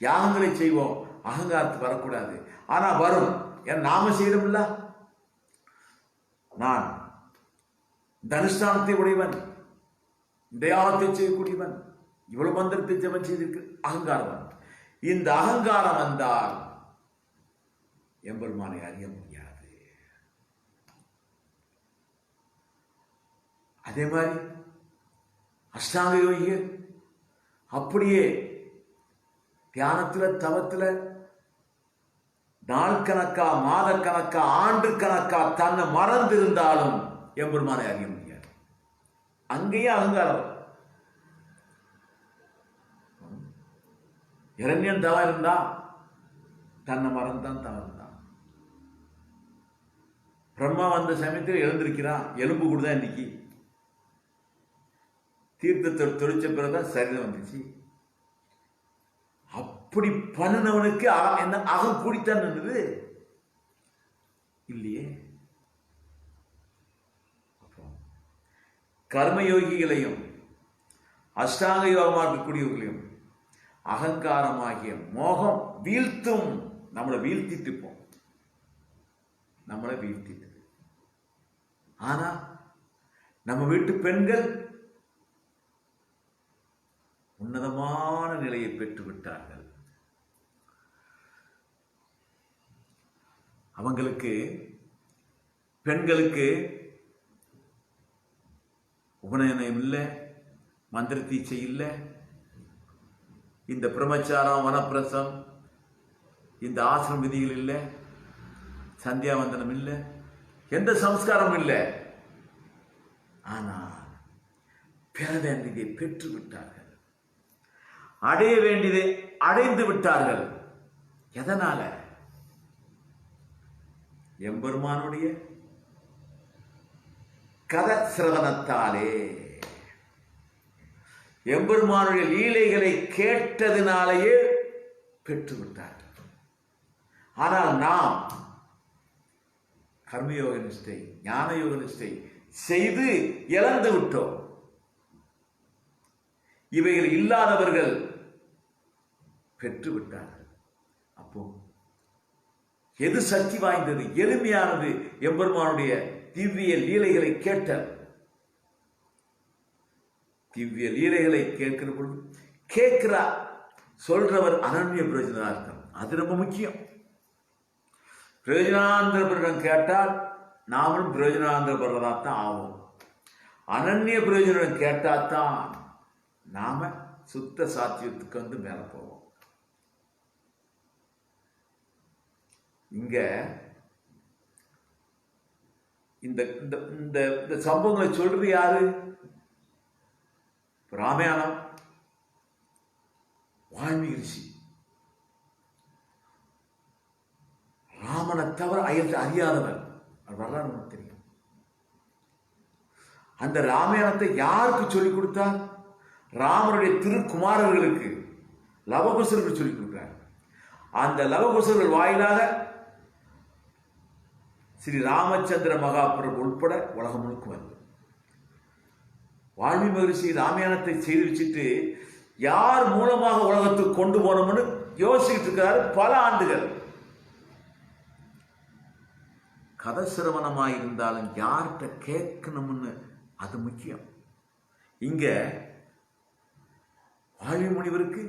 யாகங்களை செய்வோம், அகங்காரத்துக்கு வரக்கூடாது. ஆனா வரும். ஏன் நாம செய்யறோம்ல, நான் தனுஷ்டானத்தை உடையவன், தயாகத்தை செய்யக்கூடியவன், இவ்வளவு மந்திரத்தை ஜபம் செய்திருக்கு, அகங்காரம். இந்த அகங்காரம் வந்தால் எம்பெருமானை அறிய முடியாது. அதே மாதிரி அஷ்டாங்க யோகிகள் அப்படியே தியானத்துல, தவத்துல நாள் கணக்கா, மாத கணக்கா, ஆண்டு கணக்கா தன்னை மறந்திருந்தாலும் எம்பெருமானை அறிய முடியாது. அங்கேயே அகங்காரம். இரண்யன் தவம் இருந்தா தன்னை மறந்தான், தவறுந்தான். பிரம்மா வந்த சமயத்தில் எழுந்திருக்கிறான், எலும்பு கூடுதான் இன்னைக்கு. தீர்த்தத்தை தொழிச்ச பிறகுதான் சரீரம் வந்துச்சு. அப்படி பண்ணினவனுக்கு என்ன அகம் கூடித்தான் இருந்தது இல்லையே. கர்மயோகிகளையும் அஷ்டாங்க யோகமாக இருக்கக்கூடியவர்களையும் அகங்காரமாகிய மோகம் வீழ்த்தும். நம்மளை வீழ்த்திட்டு போம், நம்மளை வீழ்த்திட்டு. ஆனா நம்ம வீட்டு பெண்கள் உன்னதமான நிலையை பெற்று விட்டார்கள். அவங்களுக்கு, பெண்களுக்கு உபநயனம் இல்லை, மந்திர தீட்சை இல்லை, இந்த பிரம்மச்சாரம், வனப்பிரசம், இந்த ஆசிரம விதிகள் இல்லை, சந்தியாவந்தனம் இல்லை, எந்த சம்ஸ்காரம் இல்லை. ஆனால் பெற வேண்டியதை பெற்று விட்டார்கள், அடைய வேண்டியதை அடைந்து விட்டார்கள். எதனால? எம்பெருமானுடைய கத சிரவணத்தாலே. எம்பெருமானுடைய லீலைகளை கேட்டதினாலேயே பெற்றுவிட்டார். ஆனால் நாம் கர்மயோக நிஷ்டை, ஞான யோக நிஷ்டை செய்து இழந்து விட்டோம். இவைகள் இல்லாதவர்கள் பெற்றுவிட்டார்கள். அப்போ எது சக்தி வாய்ந்தது, எளிமையானது? எம்பெருமானுடைய திவ்ய லீலைகளை கேட்டல். திவ்ய லீலைகளை கேட்கிற பொழுது கேட்கிறார் சொல்றவர் அனன்ய பிரயோஜனார்த்தம். அது ரொம்ப முக்கியம். பிரயோஜனாந்திரபரிடம் கேட்டால் நாமளும் பிரயோஜனாந்திரபடுறதாத்தான் ஆகும். அனன்ய பிரயோஜனம் கேட்டாதான் நாம சுத்த சாத்தியத்துக்கு வந்து மேல போவோம். இங்க இந்த இந்த சம்பவங்களை சொல்றது யாரு? ராமாயணம், வால்மீகி ரிஷி. ராமனை தவிர அறியாதவர் வரலாறு நமக்கு தெரியும். அந்த ராமாயணத்தை யாருக்கு சொல்லிக் கொடுத்தார்? ராமனுடைய திருக்குமாரர்களுக்கு, லவகுசர்களுக்கு சொல்லிக் கொடுத்தார். அந்த லவகுசர்கள் வாயிலாக ஸ்ரீ ராமச்சந்திர மகாபிரபு உட்பட உலகம் முழுக்க வந்து வால்மீகி மகரிஷி ராமாயணத்தை செய்து வச்சுட்டு யார் மூலமாக உலகத்துக்கு கொண்டு போனோம்னு யோசிச்சுட்டு இருக்கிறாரு பல ஆண்டுகள். கதை சிரவணமாக இருந்தாலும் யார்கிட்ட கேட்கணும்னு அது முக்கியம். இங்க வால்மீகி முனிவருக்கு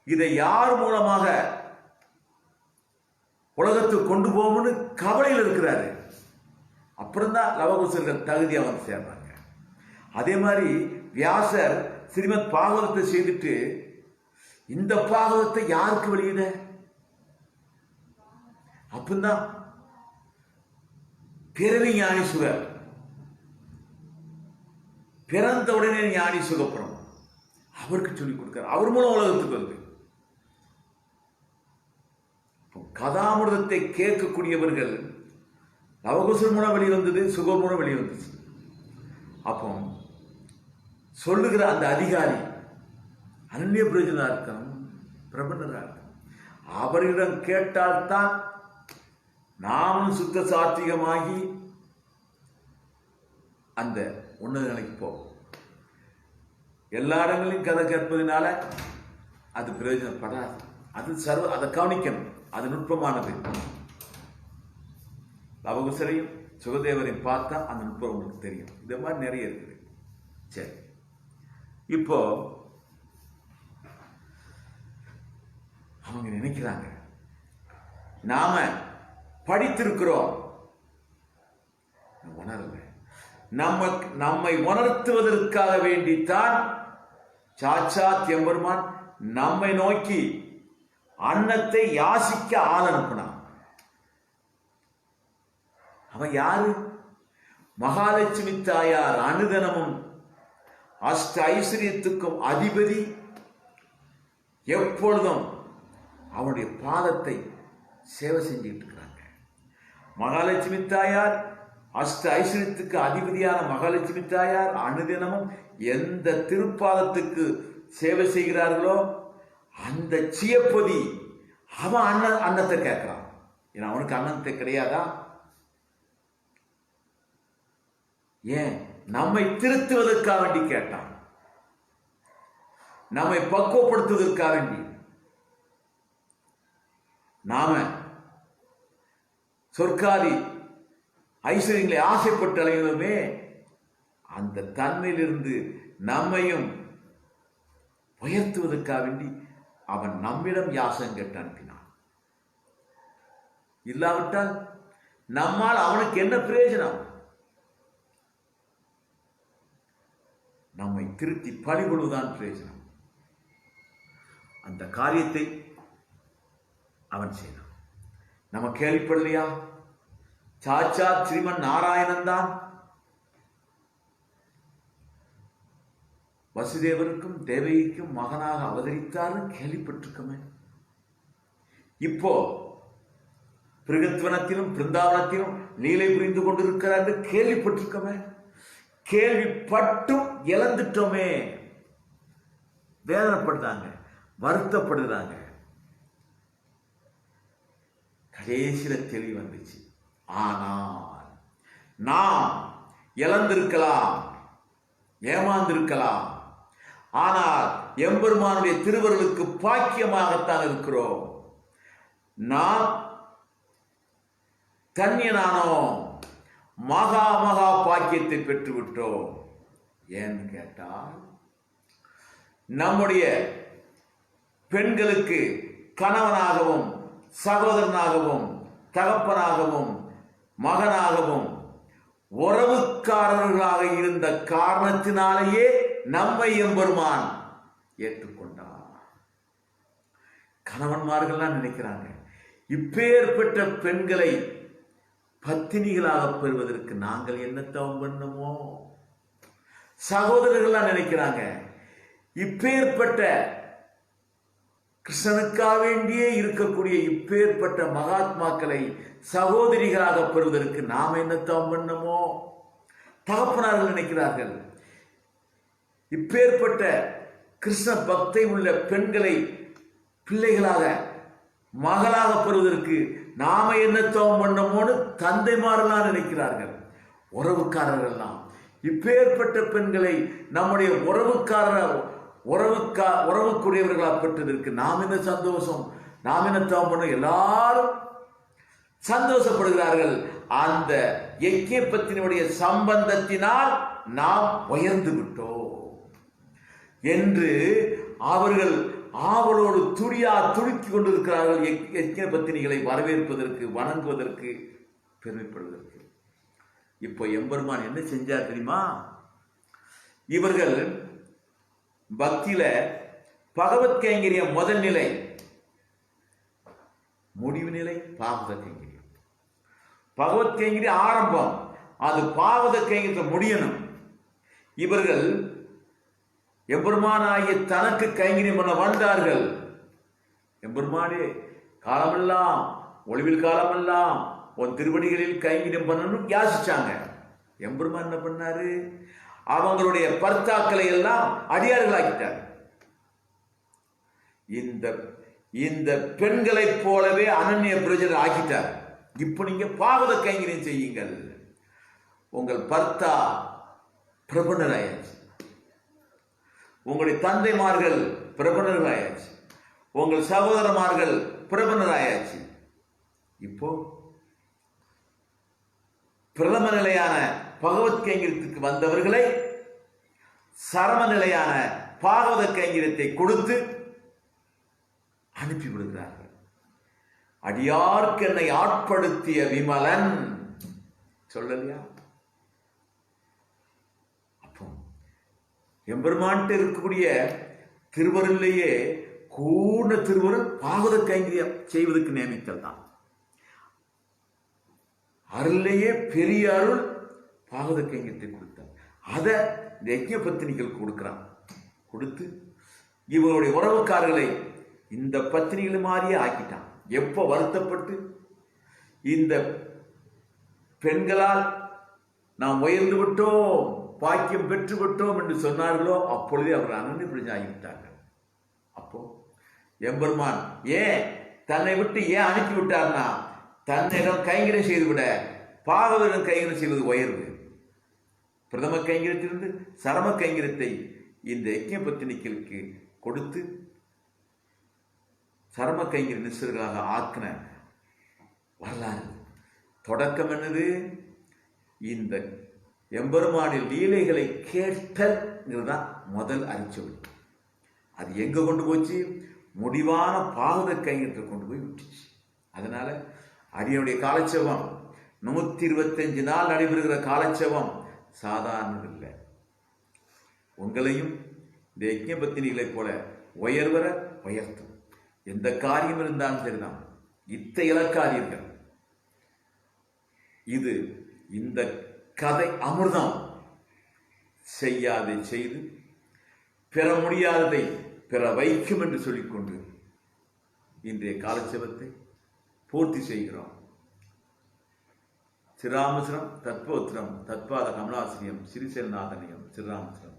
இதை யார் மூலமாக உலகத்துக்கு கொண்டு போகும்னு கவலையில் இருக்கிறாரு. அப்புறம்தான் லவகுசர்கள் தகுதியா வந்து சேர்றாங்க. அதே மாதிரி வியாசர் ஸ்ரீமத் பாகவதத்தை செய்துட்டு இந்த பாகவதத்தை யாருக்கு வெளியிட? அப்பந்தான் பிறவி ஞானி சுகர், பிறந்த உடனே ஞானி சுகப்புறம் அவருக்கு சொல்லிக் கொடுக்கிறார். அவர் மூலம் உலகத்துக்கு வருது. கதாமிருதத்தை கேட்கக்கூடியவர்கள் லவகுசர் மூலம் வெளிவந்தது, சுகர் மூலம் வெளிவந்துச்சு. அப்போ சொல்லுகிற அந்த அதிகாரி அனன்ய பிரயோஜனா இருக்கும், பிரபந்தரா இருக்கும். அவரிடம் கேட்டால்தான் நாமும் சுத்த சாத்விகமாகி அந்த உன்னத நிலைக்கு போவோம். எல்லா இடங்களையும் கதை கேட்பதனால அது பிரயோஜனப்படாது. அது அதை கவனிக்கணும். அது நுட்பமானது. லவகுசரையும் சுகதேவரையும் பார்த்தா அந்த நுட்பம் உங்களுக்கு தெரியும். இந்த மாதிரி நிறைய இருக்குது. சரி, இப்போ அவங்க நினைக்கிறாங்க நாம படித்திருக்கிறோம், உணரல. நம்மை உணர்த்துவதற்காக வேண்டித்தான் சாட்சாத் எம்பெருமான் நம்மை நோக்கி அன்னத்தை யாசிக்க ஆள் அனுப்பினான். அவன் யாரு? மகாலட்சுமி தாயார் அனுதனமும் அஷ்ட ஐஸ்வரியத்துக்கும் அதிபதி. எப்பொழுதும் அவனுடைய பாதத்தை சேவை செஞ்சுட்டு இருக்கிறாங்க. மகாலட்சுமி தாயார், அஷ்ட ஐஸ்வரியத்துக்கு அதிபதியான மகாலட்சுமி தாயார் அனுதினமும் எந்த திருப்பாதத்துக்கு சேவை செய்கிறார்களோ அந்த சியப்பதி அவன் அன்னத்தை கேட்கிறான். ஏன்னா அவனுக்கு அன்னத்தை கிடையாதா? ஏன்? நம்மை திருத்துவதற்காக வேண்டி கேட்டான், நம்மை பக்குவப்படுத்துவதற்காக வேண்டி. நாம சொர்க்காதி ஐஸ்வர்யங்களை ஆசைப்பட்டு அலைகிறோமே, அந்த தன்மையிலிருந்து நம்மையும் உயர்த்துவதற்காக வேண்டி அவன் நம்மிடம் யாசம் கேட்டு அனுப்பினான். இல்லாவிட்டால் நம்மால் அவனுக்கு என்ன பிரயோஜனம்? நம்மை திருத்தி பணிகொள்வதுதான் பிரயோஜனம். அந்த காரியத்தை அவன் செய்தான். நம்ம கேள்விப்படலையா? சாட்சாத் ஸ்ரீமன் நாராயணன் தான் வசுதேவருக்கும் தேவகிக்கும் மகனாக அவதரித்தார் கேள்விப்பட்டிருக்கமே. இப்போ பிருகத்வனத்திலும் பிருந்தாவனத்திலும் லீலை புரிந்து கொண்டிருக்கிறார் கேள்விப்பட்டிருக்கமே. கேள்விப்பட்டும் இழந்துட்டோமே. வேதனைப்படுறாங்க, வருத்தப்படுறாங்க. கடைசியில தெளிவு வந்துச்சு. ஆனால் நாம் இழந்திருக்கலாம், ஏமாந்திருக்கலாம். ஆனால் எம்பெருமானுடைய திருவருளுக்கு பாக்கியமாகத்தான் இருக்கிறோம். நாம் தன்யனானோம், மகா மகா பாக்கியத்தை பெற்றுவிட்டோம். ஏன்னு கேட்டால் நம்முடைய பெண்களுக்கு கணவனாகவும் சகோதரனாகவும் தகப்பனாகவும் மகனாகவும் உறவுக்காரர்களாக இருந்த காரணத்தினாலேயே நம்மை எம்பெருமான் ஏற்றுக்கொண்டார். கணவன்மார்கள்லாம் நினைக்கிறாங்க, இப்பேற்பட்ட பெண்களை பத்தினிகளாக பெறுவதற்கு நாங்கள் என்ன தவம் பண்ணமோ. சகோதரர்கள்லாம் நினைக்கிறாங்க, இப்பேற்பட்ட கிருஷ்ணனுக்காக வேண்டியே இருக்கக்கூடிய இப்பேற்பட்ட மகாத்மாக்களை சகோதரிகளாக பெறுவதற்கு நாம் என்ன தவம் பண்ணமோ. தகப்பனார்கள் நினைக்கிறார்கள், இப்பேற்பட்ட கிருஷ்ண பக்தை உள்ள பெண்களை பிள்ளைகளாக மகளாக பெறுவதற்கு நாம என்ன தவம் பண்ணமோன்னு தந்தைமாரெல்லாம் நினைக்கிறார்கள். உறவுக்காரர்கள்லாம் இப்பேற்பட்ட பெண்களை நம்முடைய உறவுக்குரியவர்களாக பெற்றதற்கு நாம் என்ன சந்தோஷம், நாம் என்ன தவம் பண்ண, எல்லாரும் சந்தோஷப்படுகிறார்கள். அந்த யக்கிய பத்தினுடைய சம்பந்தத்தினால் நாம் உயர்ந்து விட்டோம் என்று அவர்கள் ஆவலோடு துடிக்கி கொண்டிருக்கிறார்கள். யக்கிய பத்தினிகளை வரவேற்பதற்கு, வணங்குவதற்கு, பெருமைப்படுவதற்கு. இப்போ எம்பெருமான் என்ன செஞ்சார் தெரியுமா? இவர்கள் பக்தியில பகவத் கைங்கரியம் முதல் நிலை, முடிவு நிலை பாகவத கைங்கரியம். பகவத் கைங்கரியம் ஆரம்பம், அது பாகவத கைங்கரியத்தை முடியணும். இவர்கள் எம்பெருமானாகிய தனக்கு கைங்கரியம் பண்ண வந்தார்கள். எம்பெருமானே, காலமெல்லாம் ஒளிவில் காலமெல்லாம் உன் திருவடிகளில் கைங்கரியம் பண்ணணும் யாசிச்சாங்க. எம்பெருமான் என்ன பண்ணாரு? அவங்களுடைய பர்த்தாக்களை எல்லாம் அடியார்களாக்கிட்டார். இந்த பெண்களைப் போலவே அனன்ய பிரஜர் ஆக்கிட்டார். இப்ப நீங்க பாகவத கைங்கரியம் செய்யுங்கள். உங்கள் பர்த்தா பிரபன்னராயாச்சு, உங்களுடைய தந்தைமார்கள் பிரபன்னராயாச்சு, உங்கள் சகோதரமார்கள் பிரபன்னராயாச்சு. இப்போ பிரதம நிலையான பகவத் கைங்கரியத்துக்கு வந்தவர்களை சரம நிலையான பாகவத கைங்கரியத்தை கொடுத்து அனுப்பி விடுகிறார்கள். அடியார்க்கு என்னை ஆட்படுத்திய விமலன் சொல்லலையா? அப்போ எம்பெருமான்ட்டு இருக்கக்கூடிய திருவருளையே கூர்ண திருவருள் பாகவத கைங்கரியம் செய்வதற்கு நியமித்தல் தான். அருளையே பெரிய அருள் பாகவத கைங்கரியத்தை கொடுத்தார். அதை இந்த யஜ்ஞ பத்தினிகள் கொடுக்கிறான். கொடுத்து இவருடைய உறவுக்காரர்களை இந்த பத்தினிகள் மாதிரியே ஆக்கிட்டான். எப்போ வருத்தப்பட்டு இந்த பெண்களால் நாம் உயர்ந்து விட்டோம், பாக்கியம் பெற்று விட்டோம் என்று சொன்னார்களோ அப்பொழுதே அவர்கள் அனன்ய பிரஜை ஆகிவிட்டார்கள். அப்போ எம்பெருமான் ஏன் தன்னை விட்டு ஏன் அனுப்பி விட்டார்னா, தன்னிடம் கைங்கரியம் செய்துவிட பாகவதம் கைங்கரியம் செய்வது உயர்வு. பிரதம கைங்கரியத்திலிருந்து சரம கைங்கரியத்தை இந்த யஜ்ஞ பத்தினிகளுக்கு கொடுத்து சரம கைங்கரிய நிச்சயர்களாக ஆக்கின வரலாறு. தொடக்கம் என்னது? இந்த எம்பெருமானின் லீலைகளை கேட்டல்ங்கிறதுதான் முதல் அரிச்சொல். அது எங்க கொண்டு போச்சு? முடிவான பாகவத கைங்கரியத்தை கொண்டு போய் விட்டுச்சு. அதனால அடியனுடைய காலட்சேபம் 125 நாள் நடைபெறுகிற காலட்சேபம் சாதாரணம் இல்லை. உங்களையும் இந்த யஜ்ஞ பத்தினிகளைப் போல உயர்வர உயர்த்தும். எந்த காரியம் இருந்தாலும் சரிதான், இத்த இலக்காரியர்கள். இது இந்த கதை அமிர்தம். செய்யாதை செய்து பெற முடியாததை பெற வைக்கும் என்று சொல்லிக்கொண்டு இன்றைய காலட்சேபத்தை பூர்த்தி செய்கிறோம். ஸ்ரீராமஸ்வரம் தத்போத்திரம் தத்பாத கமலாசிரியம் ஸ்ரீசைலநாதனியம் ஸ்ரீராமஸ்வரம்.